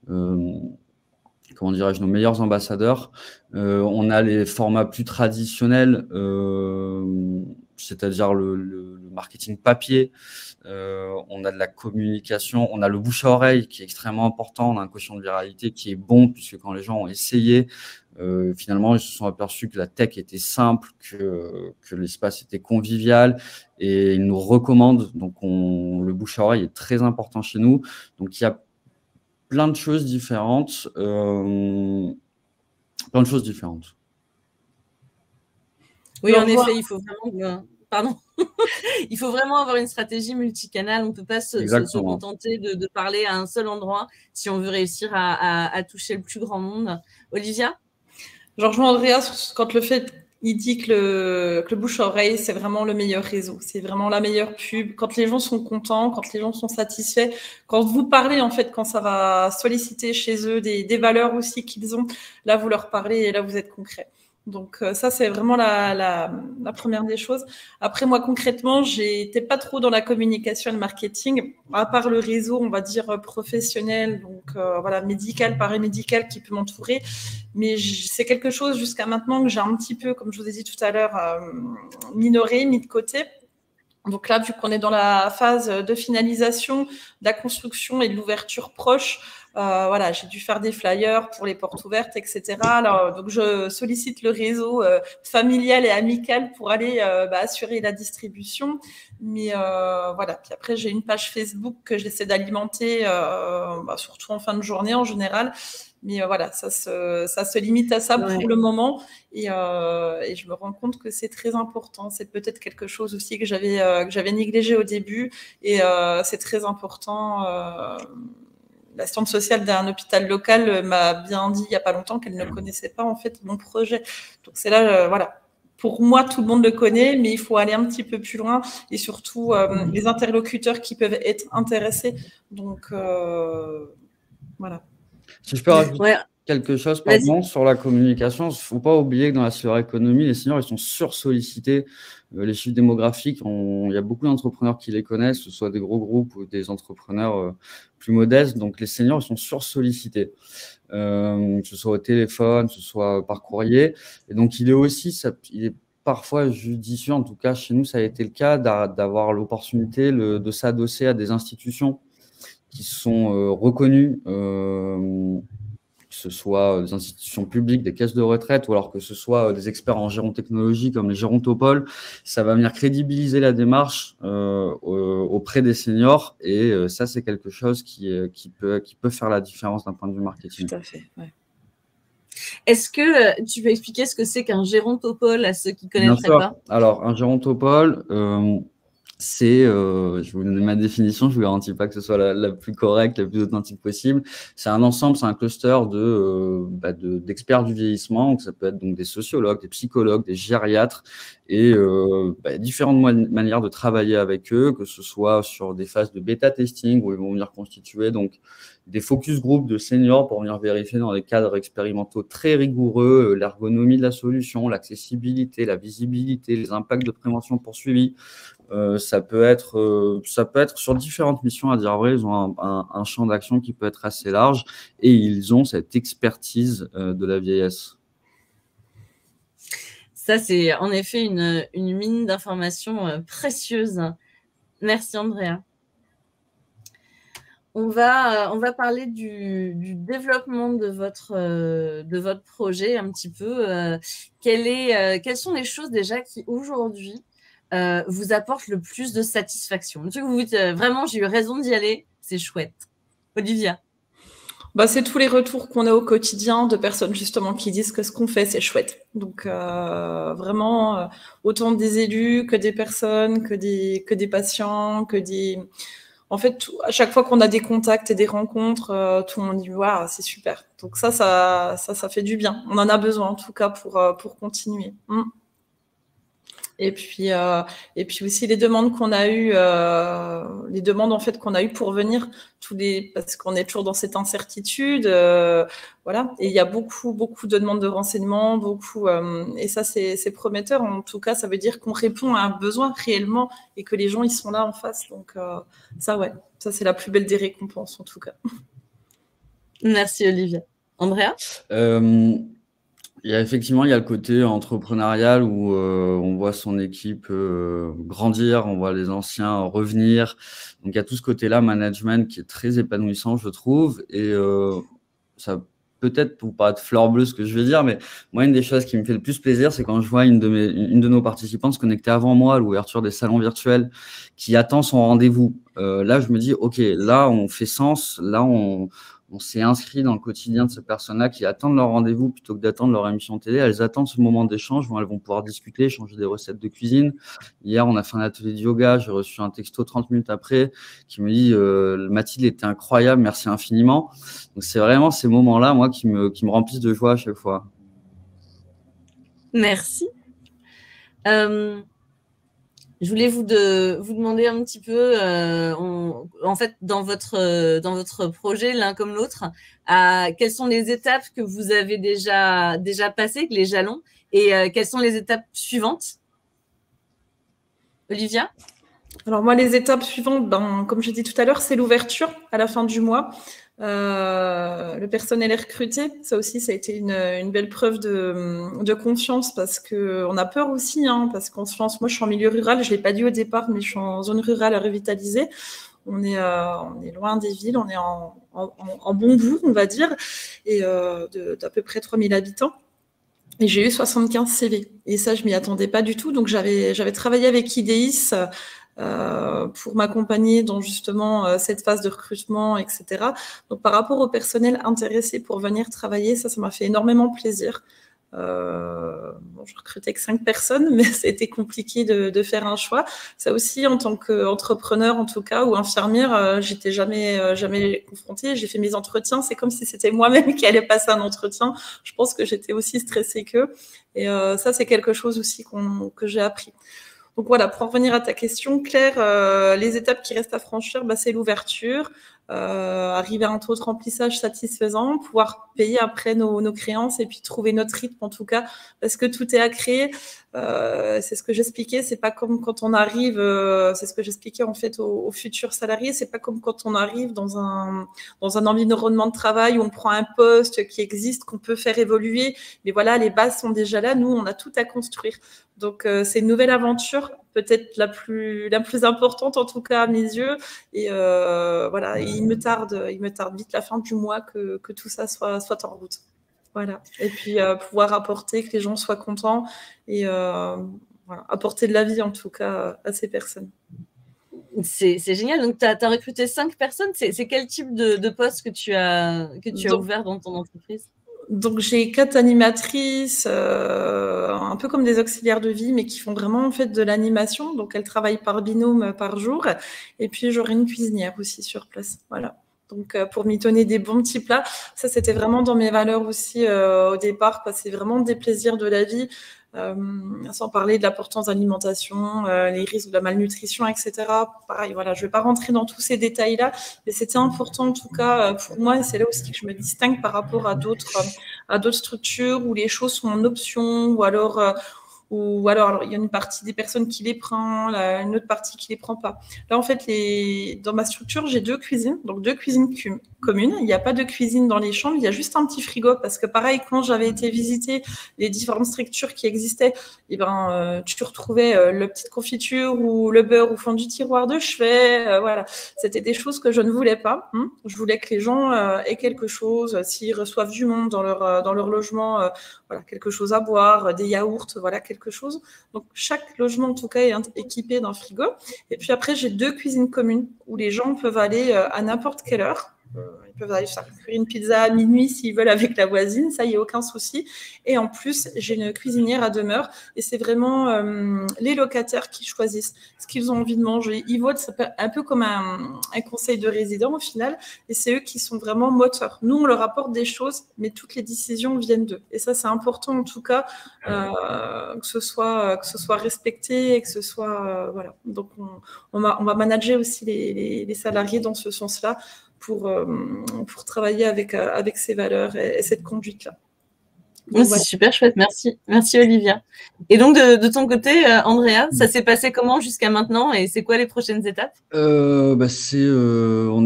comment dirais-je, nos meilleurs ambassadeurs. On a les formats plus traditionnels, c'est-à-dire le marketing papier. On a de la communication, on a le bouche à oreille qui est extrêmement important, on a un quotient de viralité qui est bon, puisque quand les gens ont essayé, finalement, ils se sont aperçus que la tech était simple, que l'espace était convivial, et ils nous recommandent. Donc, le bouche à oreille est très important chez nous. Donc, il y a plein de choses différentes. Plein de choses différentes. Oui, en effet, il faut vraiment... Pardon. Il faut vraiment avoir une stratégie multicanale. On ne peut pas se contenter de parler à un seul endroit si on veut réussir à toucher le plus grand monde. Olivia? Je rejoins Andrea quand il dit que le bouche-oreille, c'est vraiment le meilleur réseau. C'est vraiment la meilleure pub. Quand les gens sont contents, quand les gens sont satisfaits, quand vous parlez, en fait, quand ça va solliciter chez eux des valeurs aussi qu'ils ont, là, vous leur parlez et là, vous êtes concret. Donc, ça, c'est vraiment la première des choses. Après, moi, concrètement, j'étais pas trop dans la communication et le marketing, à part le réseau, on va dire, professionnel, donc voilà, médical, paramédical qui peut m'entourer. Mais c'est quelque chose jusqu'à maintenant que j'ai un petit peu, comme je vous ai dit tout à l'heure, minoré, mis de côté. Donc là, vu qu'on est dans la phase de finalisation, de la construction et de l'ouverture proche, voilà, j'ai dû faire des flyers pour les portes ouvertes, etc. Alors, donc, je sollicite le réseau familial et amical pour aller assurer la distribution. Mais voilà. Puis après, j'ai une page Facebook que j'essaie d'alimenter, surtout en fin de journée en général. Mais voilà, ça se limite à ça pour le moment. Et je me rends compte que c'est très important. C'est peut-être quelque chose aussi que j'avais négligé au début. Et c'est très important. L'assistante sociale d'un hôpital local m'a bien dit il n'y a pas longtemps qu'elle ne connaissait pas en fait mon projet. Donc c'est là, voilà. Pour moi, tout le monde le connaît, mais il faut aller un petit peu plus loin et surtout les interlocuteurs qui peuvent être intéressés. Donc voilà. Si je peux rajouter quelque chose, pardon, sur la communication, il ne faut pas oublier que dans la cyberéconomie, les seniors, ils sont sursollicités. Les chiffres démographiques, il y a beaucoup d'entrepreneurs qui les connaissent, que ce soit des gros groupes ou des entrepreneurs plus modestes. Donc, les seniors, ils sont sursollicités, que ce soit au téléphone, que ce soit par courrier. Et donc, il est parfois judicieux, en tout cas chez nous, ça a été le cas, d'avoir l'opportunité de s'adosser à des institutions qui sont reconnues, que ce soit des institutions publiques, des caisses de retraite, ou alors que ce soit des experts en gérontechnologie comme les gérontopoles. Ça va venir crédibiliser la démarche auprès des seniors, et ça, c'est quelque chose qui peut faire la différence d'un point de vue marketing. Tout à fait, ouais. Est-ce que tu peux expliquer ce que c'est qu'un gérontopole à ceux qui ne connaîtraient pas? Alors, un gérontopole, c'est, je vais vous donner ma définition, je ne vous garantis pas que ce soit la plus correcte, la plus authentique possible. C'est un ensemble, c'est un cluster d'experts du vieillissement. Donc ça peut être donc des sociologues, des psychologues, des gériatres, et différentes manières de travailler avec eux, que ce soit sur des phases de bêta-testing où ils vont venir constituer donc des focus group de seniors pour venir vérifier dans des cadres expérimentaux très rigoureux l'ergonomie de la solution, l'accessibilité, la visibilité, les impacts de prévention poursuivis. Ça peut être sur différentes missions, à dire vrai. Ils ont un champ d'action qui peut être assez large, et ils ont cette expertise de la vieillesse. Ça, c'est en effet une mine d'informations précieuse. Merci, Andrea. On va parler du développement de votre projet un petit peu. Quelles sont les choses déjà qui, aujourd'hui, vous apportent le plus de satisfaction? Le truc où vous dites vraiment, j'ai eu raison d'y aller, c'est chouette. Olivia? C'est tous les retours qu'on a au quotidien de personnes justement qui disent que ce qu'on fait, c'est chouette. Donc vraiment, autant des élus que des personnes, que des patients, En fait, à chaque fois qu'on a des contacts et des rencontres, tout le monde dit « Waouh, c'est super ». Donc ça fait du bien. On en a besoin en tout cas pour continuer. Et puis aussi les demandes qu'on a eues, les demandes en fait qu'on a eues pour venir, parce qu'on est toujours dans cette incertitude, voilà. Et il y a beaucoup de demandes de renseignements, et ça c'est prometteur. En tout cas, ça veut dire qu'on répond à un besoin réellement et que les gens ils sont là en face. Donc ça c'est la plus belle des récompenses en tout cas. Merci Olivia. Andrea? Il y a le côté entrepreneurial où on voit son équipe grandir, on voit les anciens revenir. Donc, il y a tout ce côté-là, management, qui est très épanouissant, je trouve. Et ça peut-être vous paraître fleur bleue ce que je vais dire, mais moi, une des choses qui me fait le plus plaisir, c'est quand je vois une de nos participantes se connecter avant moi à l'ouverture des salons virtuels, qui attend son rendez-vous. Là, je me dis, OK, là, on fait sens. Là, on s'est inscrit dans le quotidien de ces personnes-là qui attendent leur rendez-vous plutôt que d'attendre leur émission télé. Elles attendent ce moment d'échange où elles vont pouvoir discuter, changer des recettes de cuisine. Hier, on a fait un atelier de yoga. J'ai reçu un texto 30 minutes après qui me dit Mathilde était incroyable, merci infiniment. Donc, c'est vraiment ces moments-là, moi, qui me remplissent de joie à chaque fois. Merci. Je voulais vous demander un petit peu, en fait, dans votre projet, l'un comme l'autre, quelles sont les étapes que vous avez déjà passées, les jalons, et quelles sont les étapes suivantes? Olivia? Alors moi, les étapes suivantes, comme j'ai dit tout à l'heure, c'est l'ouverture à la fin du mois. Le personnel est recruté. Ça aussi, ça a été une belle preuve de confiance parce qu'on a peur aussi, parce qu'on se lance. Moi, je suis en milieu rural, je ne l'ai pas dit au départ, mais je suis en zone rurale à revitaliser. On est loin des villes, on est en bon bout, on va dire, et d'à peu près 3000 habitants. Et j'ai eu 75 CV. Et ça, je m'y attendais pas du tout. Donc, j'avais travaillé avec IDEIS pour m'accompagner dans justement cette phase de recrutement, etc. Donc, par rapport au personnel intéressé pour venir travailler, ça m'a fait énormément plaisir. Je recrutais que 5 personnes, mais c'était compliqué de faire un choix. Ça aussi, en tant qu'entrepreneur, en tout cas, ou infirmière, j'étais jamais confrontée. J'ai fait mes entretiens. C'est comme si c'était moi-même qui allais passer un entretien. Je pense que j'étais aussi stressée qu'eux. Et ça, c'est quelque chose aussi que j'ai appris. Donc voilà, pour en revenir à ta question, Claire, les étapes qui restent à franchir, c'est l'ouverture, arriver à un taux de remplissage satisfaisant, pouvoir payer après nos créances et puis trouver notre rythme en tout cas, parce que tout est à créer. C'est ce que j'expliquais, c'est pas comme quand on arrive, c'est ce que j'expliquais en fait aux futurs salariés, c'est pas comme quand on arrive dans un environnement de travail où on prend un poste qui existe, qu'on peut faire évoluer, mais voilà, les bases sont déjà là, nous on a tout à construire. Donc c'est une nouvelle aventure, peut-être la plus importante en tout cas à mes yeux, et voilà, il me tarde vite la fin du mois que tout ça soit en route. Voilà. Et puis pouvoir apporter, que les gens soient contents et voilà, apporter de la vie en tout cas à ces personnes. C'est génial. Donc, tu as recruté 5 personnes. C'est quel type de poste que tu as ouvert dans ton entreprise? Donc, j'ai 4 animatrices, un peu comme des auxiliaires de vie, mais qui font vraiment en fait de l'animation. Donc, elles travaillent par binôme par jour. Et puis, j'aurai une cuisinière aussi sur place. Voilà. Donc, pour m'y donner des bons petits plats, ça, c'était vraiment dans mes valeurs aussi au départ, parce que c'est vraiment des plaisirs de la vie, sans parler de l'importance de l'alimentation, les risques de la malnutrition, etc. Pareil, voilà, je ne vais pas rentrer dans tous ces détails-là, mais c'était important en tout cas pour moi, et c'est là aussi que je me distingue par rapport à d'autres structures où les choses sont en option, ou alors il y a une partie des personnes qui les prend, une autre partie qui les prend pas. Là, en fait, dans ma structure, j'ai 2 cuisines, donc 2 cuisines communes. Il n'y a pas de cuisine dans les chambres, il y a juste un petit frigo, parce que pareil, quand j'avais été visiter les différentes structures qui existaient, tu retrouvais la petite confiture ou le beurre au fond du tiroir de chevet. Voilà, c'était des choses que je ne voulais pas. Je voulais que les gens aient quelque chose, s'ils reçoivent du monde dans leur logement, voilà, quelque chose à boire, des yaourts, voilà, quelque chose. Donc, chaque logement, en tout cas, est équipé d'un frigo. Et puis après, j'ai 2 cuisines communes où les gens peuvent aller à n'importe quelle heure. Ils peuvent aller faire cuire une pizza à minuit s'ils veulent avec la voisine, ça, il n'y a aucun souci. Et en plus, j'ai une cuisinière à demeure et c'est vraiment les locataires qui choisissent ce qu'ils ont envie de manger. Ils votent, c'est un peu comme un conseil de résident au final, et c'est eux qui sont vraiment moteurs. Nous, on leur apporte des choses, mais toutes les décisions viennent d'eux. Et ça, c'est important en tout cas que ce soit respecté et que ce soit voilà. Donc, on va manager aussi les salariés dans ce sens-là, pour travailler avec ces valeurs et cette conduite-là. Oh, c'est super chouette, merci. Merci Olivia. Et donc de ton côté, Andrea, ça s'est passé comment jusqu'à maintenant et c'est quoi les prochaines étapes? On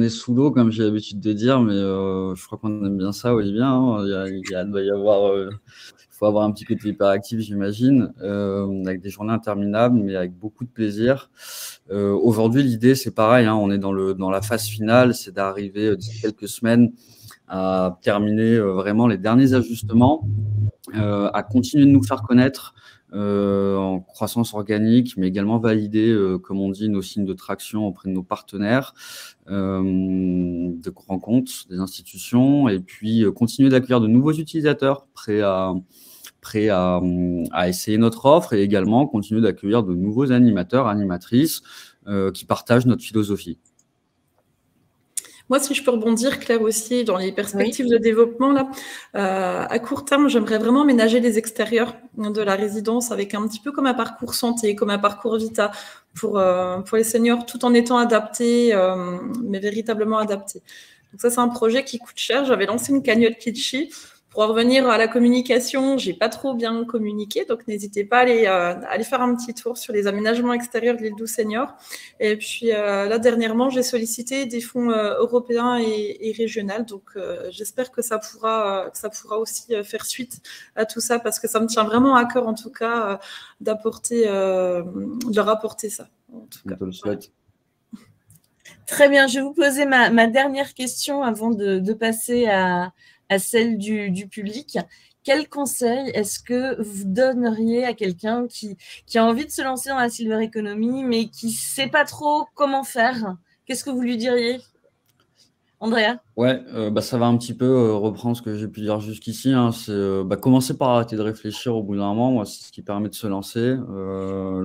est sous l'eau, comme j'ai l'habitude de dire, mais je crois qu'on aime bien ça, Olivia, hein. Doit y avoir, faut avoir un petit côté hyperactif, j'imagine, avec des journées interminables, mais avec beaucoup de plaisir. Aujourd'hui, l'idée, c'est pareil, hein, on est dans la phase finale, c'est d'arriver d'ici quelques semaines à terminer vraiment les derniers ajustements, à continuer de nous faire connaître en croissance organique, mais également valider, comme on dit, nos signes de traction auprès de nos partenaires, de grands comptes, des institutions, et puis continuer d'accueillir de nouveaux utilisateurs prêts à essayer notre offre, et également continuer d'accueillir de nouveaux animateurs, animatrices qui partagent notre philosophie. Moi, si je peux rebondir, Claire, aussi, dans les perspectives de développement, là, à court terme, j'aimerais vraiment aménager les extérieurs de la résidence avec un petit peu comme un parcours santé, comme un parcours vita pour les seniors, tout en étant adapté, mais véritablement adapté. Donc ça, c'est un projet qui coûte cher. J'avais lancé une cagnotte Litchi. Pour revenir à la communication, j'ai pas trop bien communiqué, donc n'hésitez pas à aller faire un petit tour sur les aménagements extérieurs de l'île Doux Senior. Et puis là, dernièrement, j'ai sollicité des fonds européens et régionaux, donc j'espère que ça pourra aussi faire suite à tout ça, parce que ça me tient vraiment à cœur, en tout cas, de leur apporter ça. En tout cas, je te le souhaite. Très bien, je vais vous poser ma dernière question avant de passer à celle du public. Quel conseil est-ce que vous donneriez à quelqu'un qui a envie de se lancer dans la silver economy, mais qui ne sait pas trop comment faire? Qu'est-ce que vous lui diriez, Andrea? Ouais, ça va un petit peu reprendre ce que j'ai pu dire jusqu'ici, hein. C'est commencer par arrêter de réfléchir au bout d'un moment. Moi, c'est ce qui permet de se lancer.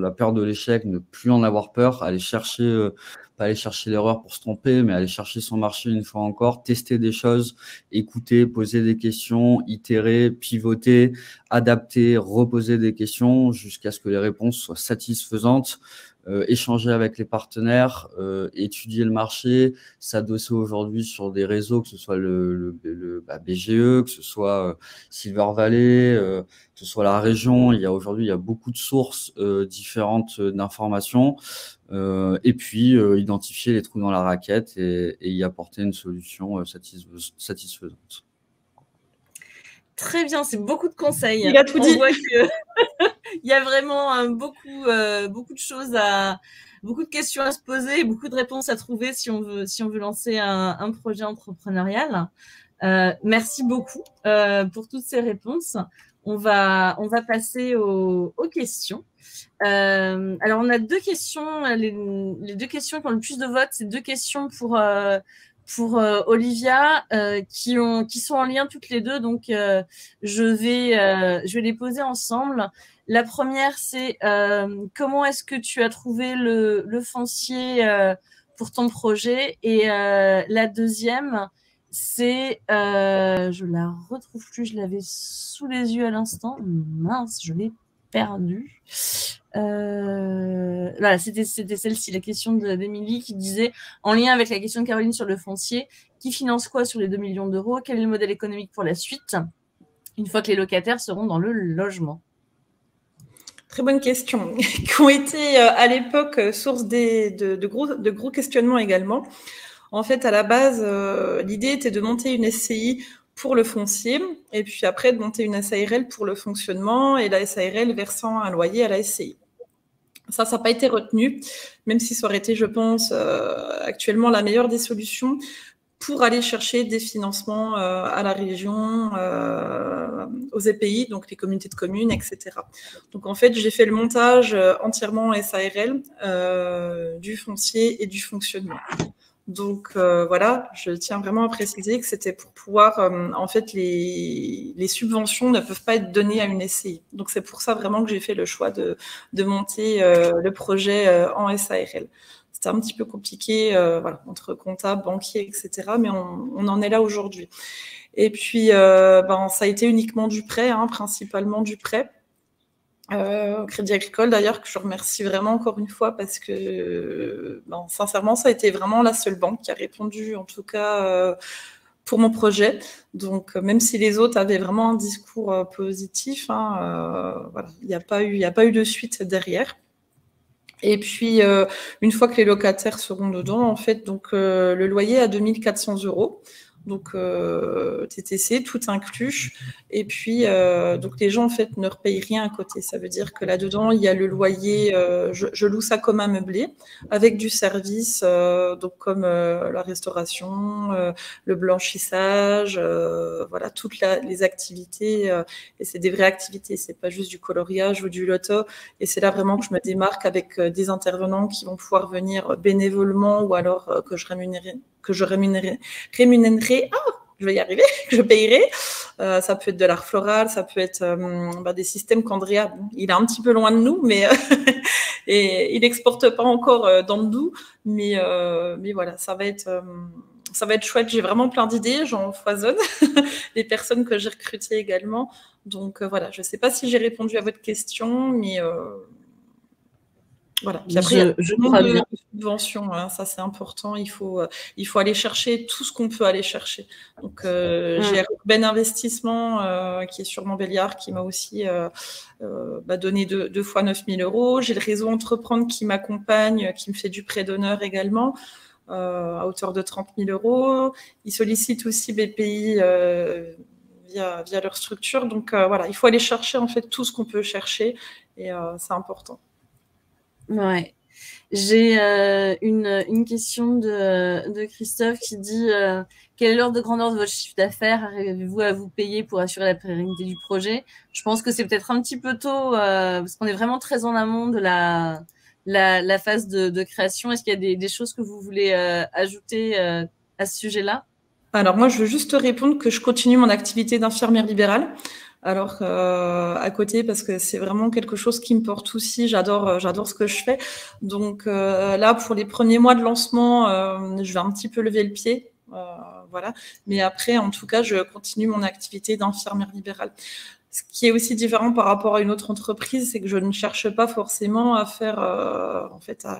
La peur de l'échec, ne plus en avoir peur, aller chercher, pas aller chercher l'erreur pour se tromper, mais aller chercher son marché une fois encore, tester des choses, écouter, poser des questions, itérer, pivoter, adapter, reposer des questions jusqu'à ce que les réponses soient satisfaisantes. Échanger avec les partenaires, étudier le marché, s'adosser aujourd'hui sur des réseaux, que ce soit le BGE, que ce soit Silver Valley, que ce soit la région. Aujourd'hui, il y a beaucoup de sources différentes d'informations, et puis identifier les trous dans la raquette et y apporter une solution satisfaisante. Très bien, c'est beaucoup de conseils. Il a tout dit. On voit que il y a vraiment beaucoup de choses beaucoup de questions à se poser, beaucoup de réponses à trouver si on veut lancer un projet entrepreneurial. Merci beaucoup pour toutes ces réponses. On va passer aux questions. Alors, on a deux questions. Les deux questions qui ont le plus de votes, c'est deux questions pour Olivia, qui sont en lien toutes les deux. Donc, je vais les poser ensemble. La première, c'est comment est-ce que tu as trouvé le foncier pour ton projet? Et la deuxième, c'est, je la retrouve plus, je l'avais sous les yeux à l'instant. Mince, je l'ai perdue. Voilà, c'était celle-ci, la question d'Émilie qui disait, en lien avec la question de Caroline sur le foncier, qui finance quoi sur les 2 millions d'euros? Quel est le modèle économique pour la suite, une fois que les locataires seront dans le logement? Très bonne question, qui ont été à l'époque source de gros questionnements également. En fait, à la base, l'idée était de monter une SCI pour le foncier, et puis après de monter une SARL pour le fonctionnement, et la SARL versant un loyer à la SCI. Ça n'a pas été retenu, même si ça aurait été, je pense, actuellement la meilleure des solutions pour aller chercher des financements à la région, aux EPI, donc les communautés de communes, etc. Donc, en fait, j'ai fait le montage entièrement en SARL du foncier et du fonctionnement. Donc, voilà, je tiens vraiment à préciser que c'était pour pouvoir… en fait, les subventions ne peuvent pas être données à une SCI. Donc, c'est pour ça vraiment que j'ai fait le choix de monter le projet en SARL. C'était un petit peu compliqué, voilà, entre comptables, banquiers, etc. Mais on en est là aujourd'hui. Et puis, ça a été uniquement du prêt, hein, principalement du prêt. Au Crédit Agricole, d'ailleurs, que je remercie vraiment encore une fois parce que, sincèrement, ça a été vraiment la seule banque qui a répondu, en tout cas, pour mon projet. Donc, même si les autres avaient vraiment un discours positif, voilà, il n'y a pas eu de suite derrière. Et puis, une fois que les locataires seront dedans, en fait, donc le loyer à 2 400 €. Donc, TTC, tout inclus. Et puis, donc les gens, en fait, ne repayent rien à côté. Ça veut dire que là-dedans, il y a le loyer, je loue ça comme un meublé, avec du service, donc comme la restauration, le blanchissage, voilà, toutes les activités. Et c'est des vraies activités, c'est pas juste du coloriage ou du loto. Et c'est là vraiment que je me démarque avec des intervenants qui vont pouvoir venir bénévolement ou alors que je rémunérerai, je vais y arriver, que je payerai. Ça peut être de l'art floral, ça peut être des systèmes qu'Andrea, il est un petit peu loin de nous, mais et il n'exporte pas encore dans le Doubs, mais voilà, ça va être chouette. J'ai vraiment plein d'idées, j'en foisonne. Les personnes que j'ai recrutées également. Donc voilà, je ne sais pas si j'ai répondu à votre question, mais voilà. Puis après, je crois bien. Subvention, hein, ça c'est important. Il faut aller chercher tout ce qu'on peut aller chercher. Donc j'ai Urban Investissement qui est sur Montbéliard qui m'a aussi donné 2 fois 9 000 €. J'ai le réseau Entreprendre qui m'accompagne, qui me fait du prêt d'honneur également à hauteur de 30 000 €. Ils sollicitent aussi BPI via leur structure. Donc voilà, il faut aller chercher en fait tout ce qu'on peut chercher et c'est important. Ouais. J'ai une question de Christophe qui dit quelle est l'ordre de grandeur de votre chiffre d'affaires? Arrivez-vous à vous payer pour assurer la pérennité du projet? Je pense que c'est peut-être un petit peu tôt parce qu'on est vraiment très en amont de la phase de création. Est-ce qu'il y a des choses que vous voulez ajouter à ce sujet-là? Alors moi, je veux juste te répondre que je continue mon activité d'infirmière libérale. Alors à côté, parce que c'est vraiment quelque chose qui me porte aussi. J'adore ce que je fais. Donc là, pour les premiers mois de lancement, je vais un petit peu lever le pied. Voilà. Mais après, en tout cas, je continue mon activité d'infirmière libérale. Ce qui est aussi différent par rapport à une autre entreprise, c'est que je ne cherche pas forcément à faire, à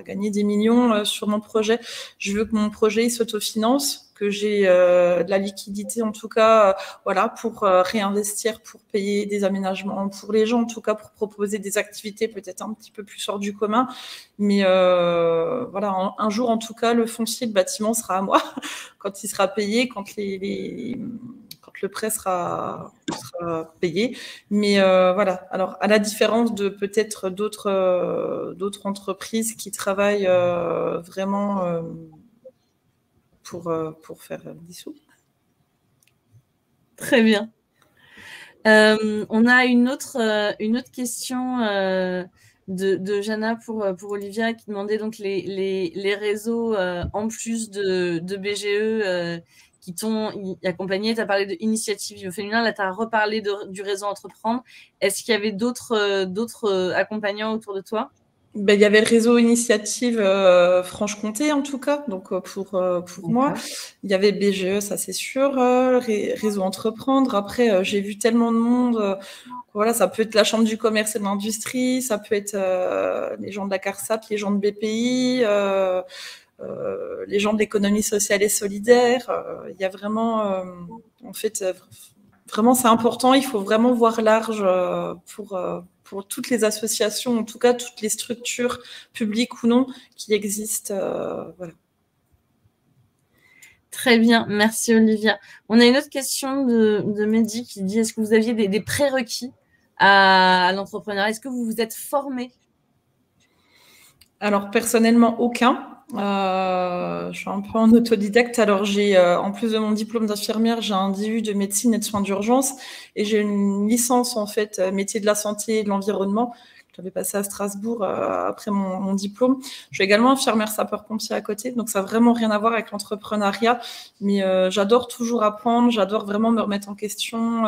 gagner des millions sur mon projet. Je veux que mon projet s'autofinance, que j'ai de la liquidité en tout cas, voilà, pour réinvestir, pour payer des aménagements pour les gens, en tout cas pour proposer des activités peut-être un petit peu plus hors du commun. Mais voilà, un jour en tout cas, le foncier, le bâtiment sera à moi quand il sera payé, quand le prêt sera payé. Mais voilà, alors à la différence de peut-être d'autres entreprises qui travaillent vraiment pour faire des sous. Très bien. On a une autre question de Jana pour Olivia qui demandait donc les réseaux en plus de BGE qui t'ont accompagné. Tu as parlé d'initiatives au féminin, là tu as reparlé du réseau Entreprendre. Est-ce qu'il y avait d'autres accompagnants autour de toi? Il y avait le réseau Initiative Franche-Comté en tout cas, donc pour moi. Il y avait BGE, ça c'est sûr, réseau Entreprendre. Après, j'ai vu tellement de monde. Voilà, ça peut être la Chambre du commerce et de l'industrie, ça peut être les gens de la CARSAT, les gens de BPI, les gens de l'économie sociale et solidaire. Il y a vraiment, en fait, vraiment c'est important. Il faut vraiment voir large pour toutes les associations, en tout cas toutes les structures publiques ou non qui existent. Voilà. Très bien, merci Olivia. On a une autre question de Mehdi qui dit est-ce que vous aviez des prérequis à l'entrepreneuriat? Est-ce que vous vous êtes formé? Alors personnellement, aucun. Je suis un peu en autodidacte. Alors j'ai, en plus de mon diplôme d'infirmière, j'ai un DU de médecine et de soins d'urgence et j'ai une licence en fait métier de la santé et de l'environnement. J'avais passé à Strasbourg après mon diplôme. Je suis également infirmière sapeur-pompier à côté, donc ça n'a vraiment rien à voir avec l'entrepreneuriat. Mais j'adore toujours apprendre, j'adore vraiment me remettre en question.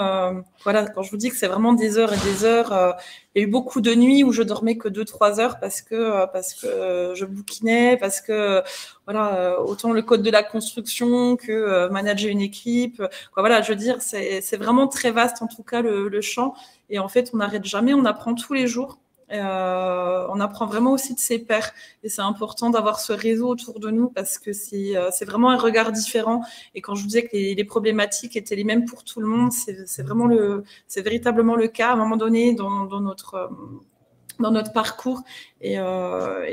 Voilà, quand je vous dis que c'est vraiment des heures et des heures, il y a eu beaucoup de nuits où je dormais que 2-3 heures parce que je bouquinais, parce que voilà, autant le code de la construction que manager une équipe. Voilà, je veux dire, c'est vraiment très vaste en tout cas le champ. Et en fait, on n'arrête jamais, on apprend tous les jours. On apprend vraiment aussi de ses pairs. Et c'est important d'avoir ce réseau autour de nous parce que c'est vraiment un regard différent. Et quand je vous disais que les problématiques étaient les mêmes pour tout le monde, c'est véritablement le cas à un moment donné dans notre parcours. Et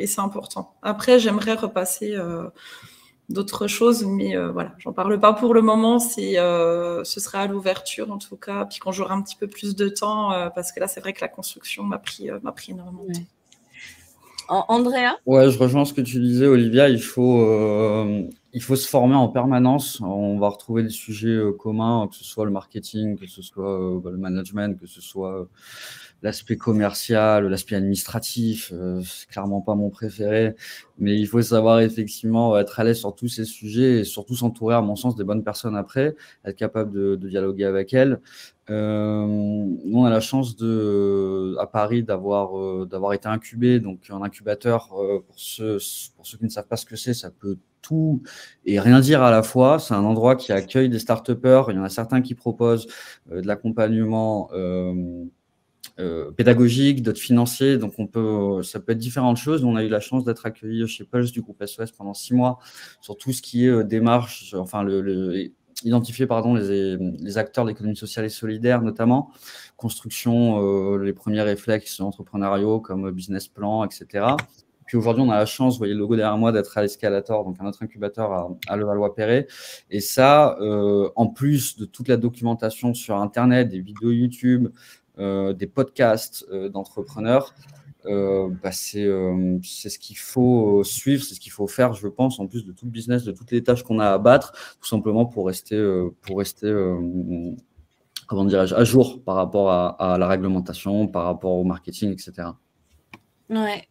c'est important. Après, j'aimerais repasser d'autres choses, mais voilà, j'en parle pas pour le moment. Ce sera à l'ouverture en tout cas, puis quand j'aurai un petit peu plus de temps, parce que là, c'est vrai que la construction m'a pris énormément de temps. Andrea ? Ouais, je rejoins ce que tu disais, Olivia. Il faut se former en permanence. On va retrouver des sujets communs, que ce soit le marketing, que ce soit le management, que ce soit l'aspect commercial, l'aspect administratif. C'est clairement pas mon préféré, mais il faut savoir effectivement être à l'aise sur tous ces sujets et surtout s'entourer, à mon sens, des bonnes personnes après, être capable de dialoguer avec elles. Nous, on a la chance à Paris d'avoir été incubé, donc un incubateur, pour ceux qui ne savent pas ce que c'est, ça peut tout et rien dire à la fois. C'est un endroit qui accueille des start-upers. Il y en a certains qui proposent de l'accompagnement pédagogique, d'autres financiers, donc ça peut être différentes choses. On a eu la chance d'être accueillis chez Pulse du groupe SOS pendant 6 mois sur tout ce qui est démarche, enfin identifier les acteurs de l'économie sociale et solidaire, notamment construction, les premiers réflexes entrepreneuriaux comme business plan, etc. Puis aujourd'hui, on a la chance, vous voyez le logo derrière moi, d'être à l'Escalator, donc un autre incubateur à Levallois-Perret. Et ça, en plus de toute la documentation sur Internet, des vidéos YouTube, des podcasts d'entrepreneurs, c'est ce qu'il faut suivre, c'est ce qu'il faut faire, je pense, en plus de tout le business, de toutes les tâches qu'on a à battre, tout simplement pour rester comment dirais-je, à jour par rapport à la réglementation, par rapport au marketing, etc. Ouais.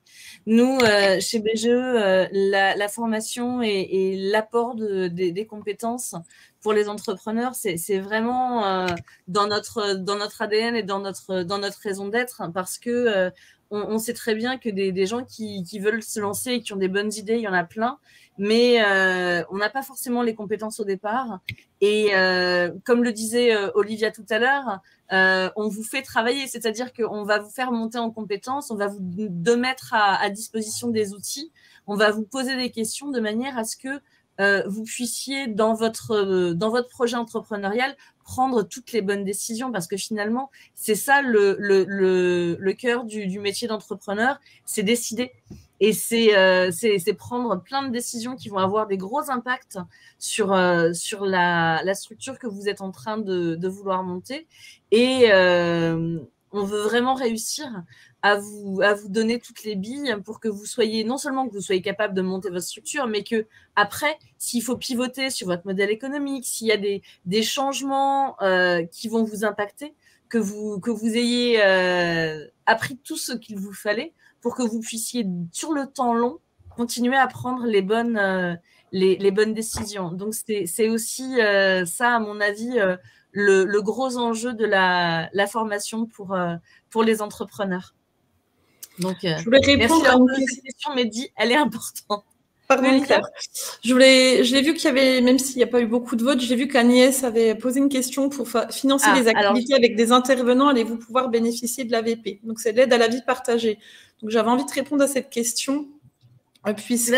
Nous, chez BGE, la formation et l'apport des compétences pour les entrepreneurs, c'est vraiment dans notre ADN et dans notre raison d'être, parce que on sait très bien que des gens qui veulent se lancer et qui ont des bonnes idées, il y en a plein, mais on n'a pas forcément les compétences au départ. Et comme le disait Olivia tout à l'heure, on vous fait travailler, c'est-à-dire qu'on va vous faire monter en compétences, on va vous mettre à disposition des outils, on va vous poser des questions de manière à ce que vous puissiez, dans votre projet entrepreneurial, prendre toutes les bonnes décisions, parce que finalement, c'est ça le cœur du métier d'entrepreneur, c'est décider. Et c'est prendre plein de décisions qui vont avoir des gros impacts sur la structure que vous êtes en train de vouloir monter. Et on veut vraiment réussir à vous donner toutes les billes pour que vous soyez, non seulement que vous soyez capable de monter votre structure, mais que après, s'il faut pivoter sur votre modèle économique, s'il y a des changements qui vont vous impacter, que vous ayez appris tout ce qu'il vous fallait pour que vous puissiez, sur le temps long, continuer à prendre les bonnes décisions. Donc, c'est aussi ça, à mon avis, le gros enjeu de la formation pour les entrepreneurs. Donc, je voulais répondre à une question, Mehdi, elle est importante. Pardon, Claire. J'ai vu qu'il y avait, même s'il n'y a pas eu beaucoup de votes, j'ai vu qu'Agnès avait posé une question pour financer les activités avec des intervenants. Allez-vous pouvoir bénéficier de l'AVP? Donc, c'est l'aide à la vie partagée. Donc, j'avais envie de répondre à cette question, puisque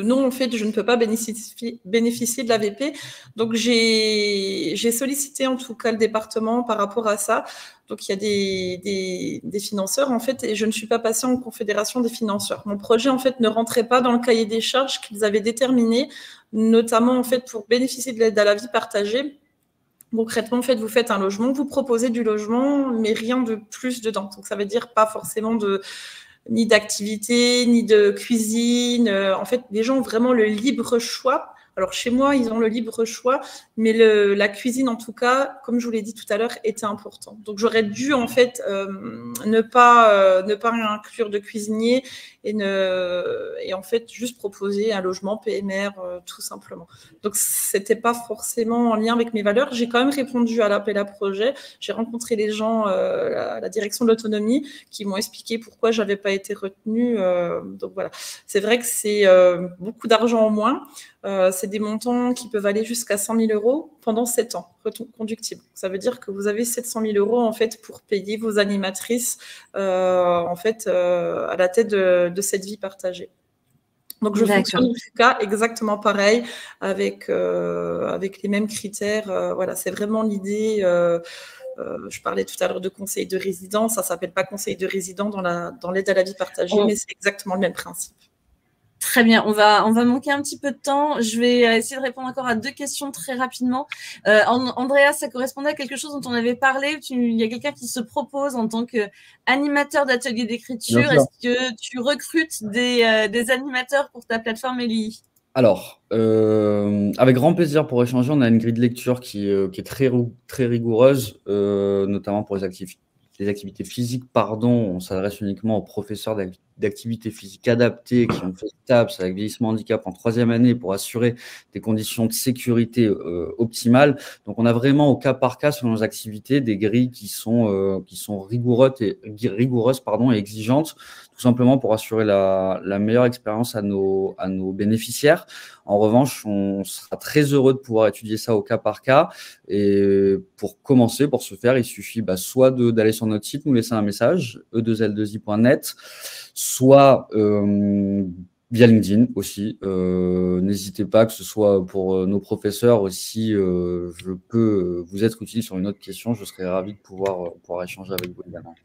non, en fait, je ne peux pas bénéficier de l'AVP. Donc, j'ai sollicité en tout cas le département par rapport à ça. Donc, il y a des financeurs, en fait, et je ne suis pas passée en confédération des financeurs. Mon projet, en fait, ne rentrait pas dans le cahier des charges qu'ils avaient déterminé, notamment, en fait, pour bénéficier de l'aide à la vie partagée. Concrètement, en fait, vous faites un logement, vous proposez du logement, mais rien de plus dedans. Donc, ça veut dire pas forcément ni d'activité, ni de cuisine. En fait, les gens ont vraiment le libre choix. Alors, chez moi, ils ont le libre choix, mais la cuisine, en tout cas, comme je vous l'ai dit tout à l'heure, était important. Donc, j'aurais dû, en fait, ne pas inclure de cuisinier et en fait, juste proposer un logement PMR, tout simplement. Donc, c'était pas forcément en lien avec mes valeurs. J'ai quand même répondu à l'appel à projet. J'ai rencontré les gens, la direction de l'autonomie, qui m'ont expliqué pourquoi j'avais pas été retenue. Donc, voilà. C'est vrai que c'est beaucoup d'argent en moins. C'est des montants qui peuvent aller jusqu'à 100 000 € pendant 7 ans, reconductibles. Ça veut dire que vous avez 700 000 € en fait pour payer vos animatrices en fait à la tête de cette vie partagée. Donc, je fonctionne en tout cas exactement pareil avec les mêmes critères. Voilà, c'est vraiment l'idée. Je parlais tout à l'heure de conseil de résidence. Ça ne s'appelle pas conseil de résident dans l'aide à la vie partagée, mais c'est exactement le même principe. Très bien, on va manquer un petit peu de temps. Je vais essayer de répondre encore à 2 questions très rapidement. Andrea, ça correspondait à quelque chose dont on avait parlé. Il y a quelqu'un qui se propose en tant qu'animateur d'atelier d'écriture. Est-ce que tu recrutes des animateurs pour ta plateforme Eli? Alors, avec grand plaisir pour échanger. On a une grille de lecture qui est très rigoureuse, notamment pour les activités physiques. On s'adresse uniquement aux professeurs d'activités physiques adaptées qui ont fait TAPS avec vieillissement handicap en 3e année pour assurer des conditions de sécurité optimales. Donc, on a vraiment au cas par cas selon nos activités des grilles qui sont rigoureuses et exigeantes, tout simplement pour assurer la meilleure expérience à nos bénéficiaires. En revanche, on sera très heureux de pouvoir étudier ça au cas par cas. Et pour commencer, pour ce faire, il suffit soit d'aller sur notre site, nous laisser un message, e2l2i.net, soit via LinkedIn aussi. N'hésitez pas, que ce soit pour nos professeurs aussi, je peux vous être utile sur une autre question. Je serais ravi de pouvoir échanger avec vous également.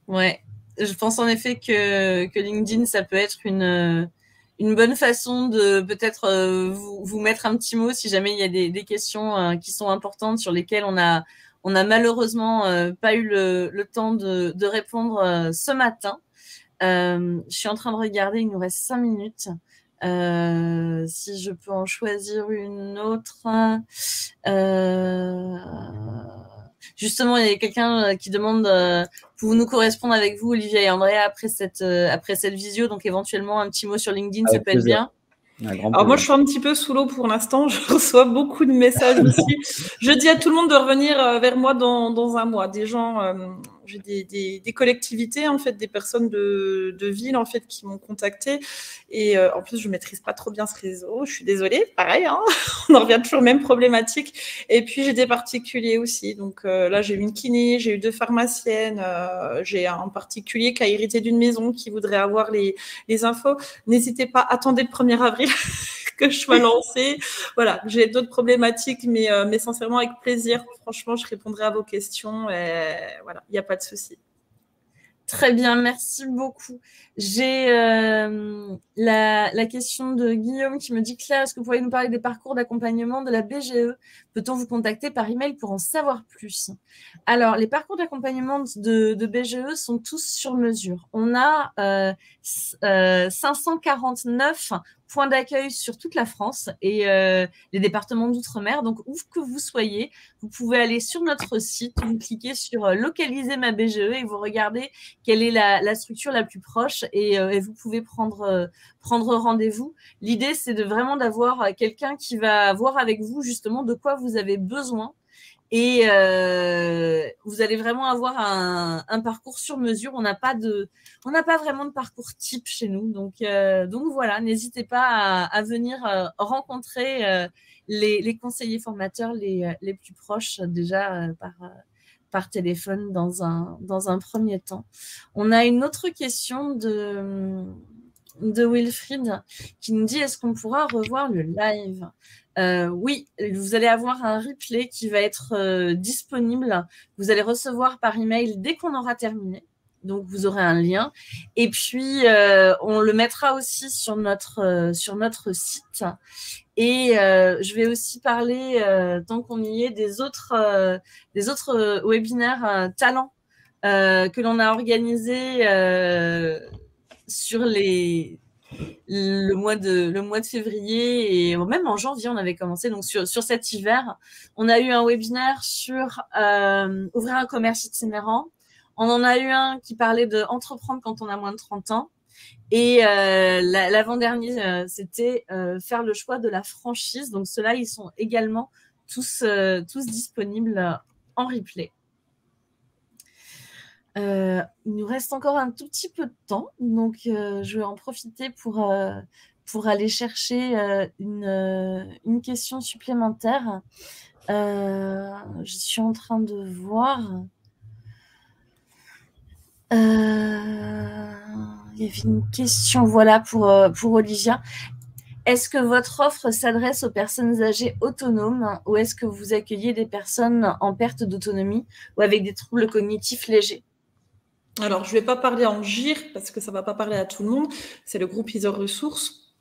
Ouais, je pense en effet que LinkedIn, ça peut être une bonne façon de peut-être vous mettre un petit mot si jamais il y a des questions qui sont importantes sur lesquelles on a malheureusement pas eu le temps de répondre ce matin. Je suis en train de regarder, il nous reste 5 minutes. Si je peux en choisir une autre. Justement, il y a quelqu'un qui demande pouvons-nous correspondre avec vous, Olivia et Andrea, après cette visio, donc éventuellement un petit mot sur LinkedIn, ça peut être bien. Alors moi, je suis un petit peu sous l'eau pour l'instant. Je reçois beaucoup de messages aussi. Je dis à tout le monde de revenir vers moi dans un mois. Des gens, j'ai des collectivités, en fait, des personnes de ville, en fait, qui m'ont contacté. Et en plus, je maîtrise pas trop bien ce réseau. Je suis désolée, pareil, hein. On en revient toujours aux mêmes problématiques. Et puis, j'ai des particuliers aussi. Donc là, j'ai eu une kiné, j'ai eu 2 pharmaciennes. J'ai un particulier qui a hérité d'une maison qui voudrait avoir les infos. N'hésitez pas, attendez le 1er avril. Que je sois lancée. Voilà, j'ai d'autres problématiques, mais sincèrement, avec plaisir. Franchement, je répondrai à vos questions. Et voilà, il n'y a pas de souci. Très bien, merci beaucoup. J'ai la question de Guillaume qui me dit: Claire, est-ce que vous pourriez nous parler des parcours d'accompagnement de la BGE? Peut-on vous contacter par email pour en savoir plus? Alors, les parcours d'accompagnement de BGE sont tous sur mesure. On a 549 points d'accueil sur toute la France et les départements d'outre-mer. Donc, où que vous soyez, vous pouvez aller sur notre site, vous cliquez sur localiser ma BGE et vous regardez quelle est la structure la plus proche et vous pouvez prendre rendez-vous. L'idée, c'est vraiment d'avoir quelqu'un qui va voir avec vous justement de quoi vous avez besoin. Et vous allez vraiment avoir un parcours sur mesure. On n'a pas vraiment de parcours type chez nous. Donc voilà, n'hésitez pas à venir rencontrer les conseillers formateurs les plus proches déjà par téléphone dans un premier temps. On a une autre question de Wilfried qui nous dit: est-ce qu'on pourra revoir le live? Oui, vous allez avoir un replay qui va être disponible. Vous allez recevoir par email dès qu'on aura terminé. Donc, vous aurez un lien. Et puis, on le mettra aussi sur notre site. Et je vais aussi parler, tant qu'on y est, des autres webinaires talents que l'on a organisés sur le mois de février et même en janvier, on avait commencé. Donc, sur cet hiver, on a eu un webinaire sur ouvrir un commerce itinérant. On en a eu un qui parlait de entreprendre quand on a moins de 30 ans. Et l'avant-dernier, c'était faire le choix de la franchise. Donc, ceux-là, ils sont également tous disponibles en replay. Il nous reste encore un tout petit peu de temps, donc je vais en profiter pour pour aller chercher une question supplémentaire. Je suis en train de voir. Il y avait une question, voilà, pour Olivia. Est-ce que votre offre s'adresse aux personnes âgées autonomes ou est-ce que vous accueillez des personnes en perte d'autonomie ou avec des troubles cognitifs légers? Alors, je ne vais pas parler en GIR parce que ça ne va pas parler à tout le monde. C'est le groupe ISO Ressources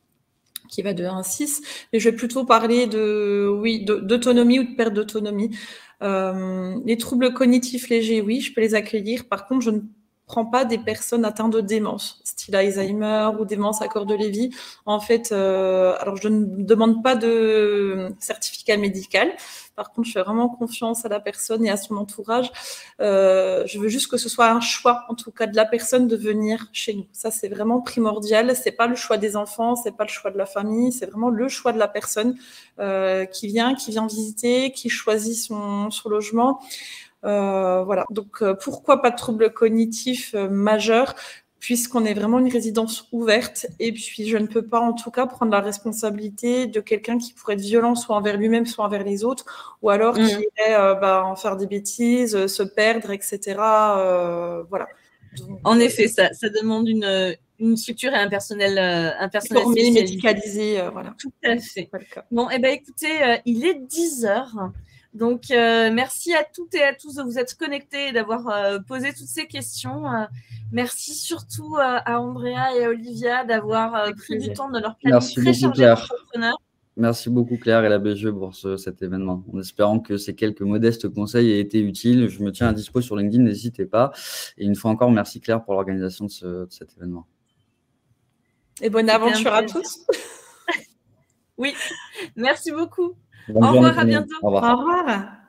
qui va de 1 à 6. Mais je vais plutôt parler d'autonomie ou de perte d'autonomie. Les troubles cognitifs légers, oui, je peux les accueillir. Par contre, je ne prends pas des personnes atteintes de démence, style Alzheimer ou démence à corps de Lévy. En fait, alors je ne demande pas de certificat médical. Par contre, je fais vraiment confiance à la personne et à son entourage. Je veux juste que ce soit un choix, en tout cas, de la personne de venir chez nous. Ça, c'est vraiment primordial. C'est pas le choix des enfants, c'est pas le choix de la famille, c'est vraiment le choix de la personne qui vient visiter, qui choisit son logement. Voilà. Donc, pourquoi pas de troubles cognitifs majeurs, puisqu'on est vraiment une résidence ouverte. Et puis, je ne peux pas, en tout cas, prendre la responsabilité de quelqu'un qui pourrait être violent, soit envers lui-même, soit envers les autres, ou alors qui irait en faire des bêtises, se perdre, etc. Voilà. Donc, en effet, ça demande une structure et un personnel formé, médicalisé. Voilà. Tout à fait. Bon, eh ben, écoutez, il est 10h. Donc, merci à toutes et à tous de vous être connectés et d'avoir posé toutes ces questions. Merci surtout à Andrea et à Olivia d'avoir pris du temps de leur planning très chargé d'entrepreneurs. Merci beaucoup Claire et la BGE pour cet événement. En espérant que ces quelques modestes conseils aient été utiles. Je me tiens à dispo sur LinkedIn, n'hésitez pas. Et une fois encore, merci Claire pour l'organisation de cet événement. Et bonne aventure à tous. Oui, merci beaucoup. Au revoir, à bientôt. Au revoir.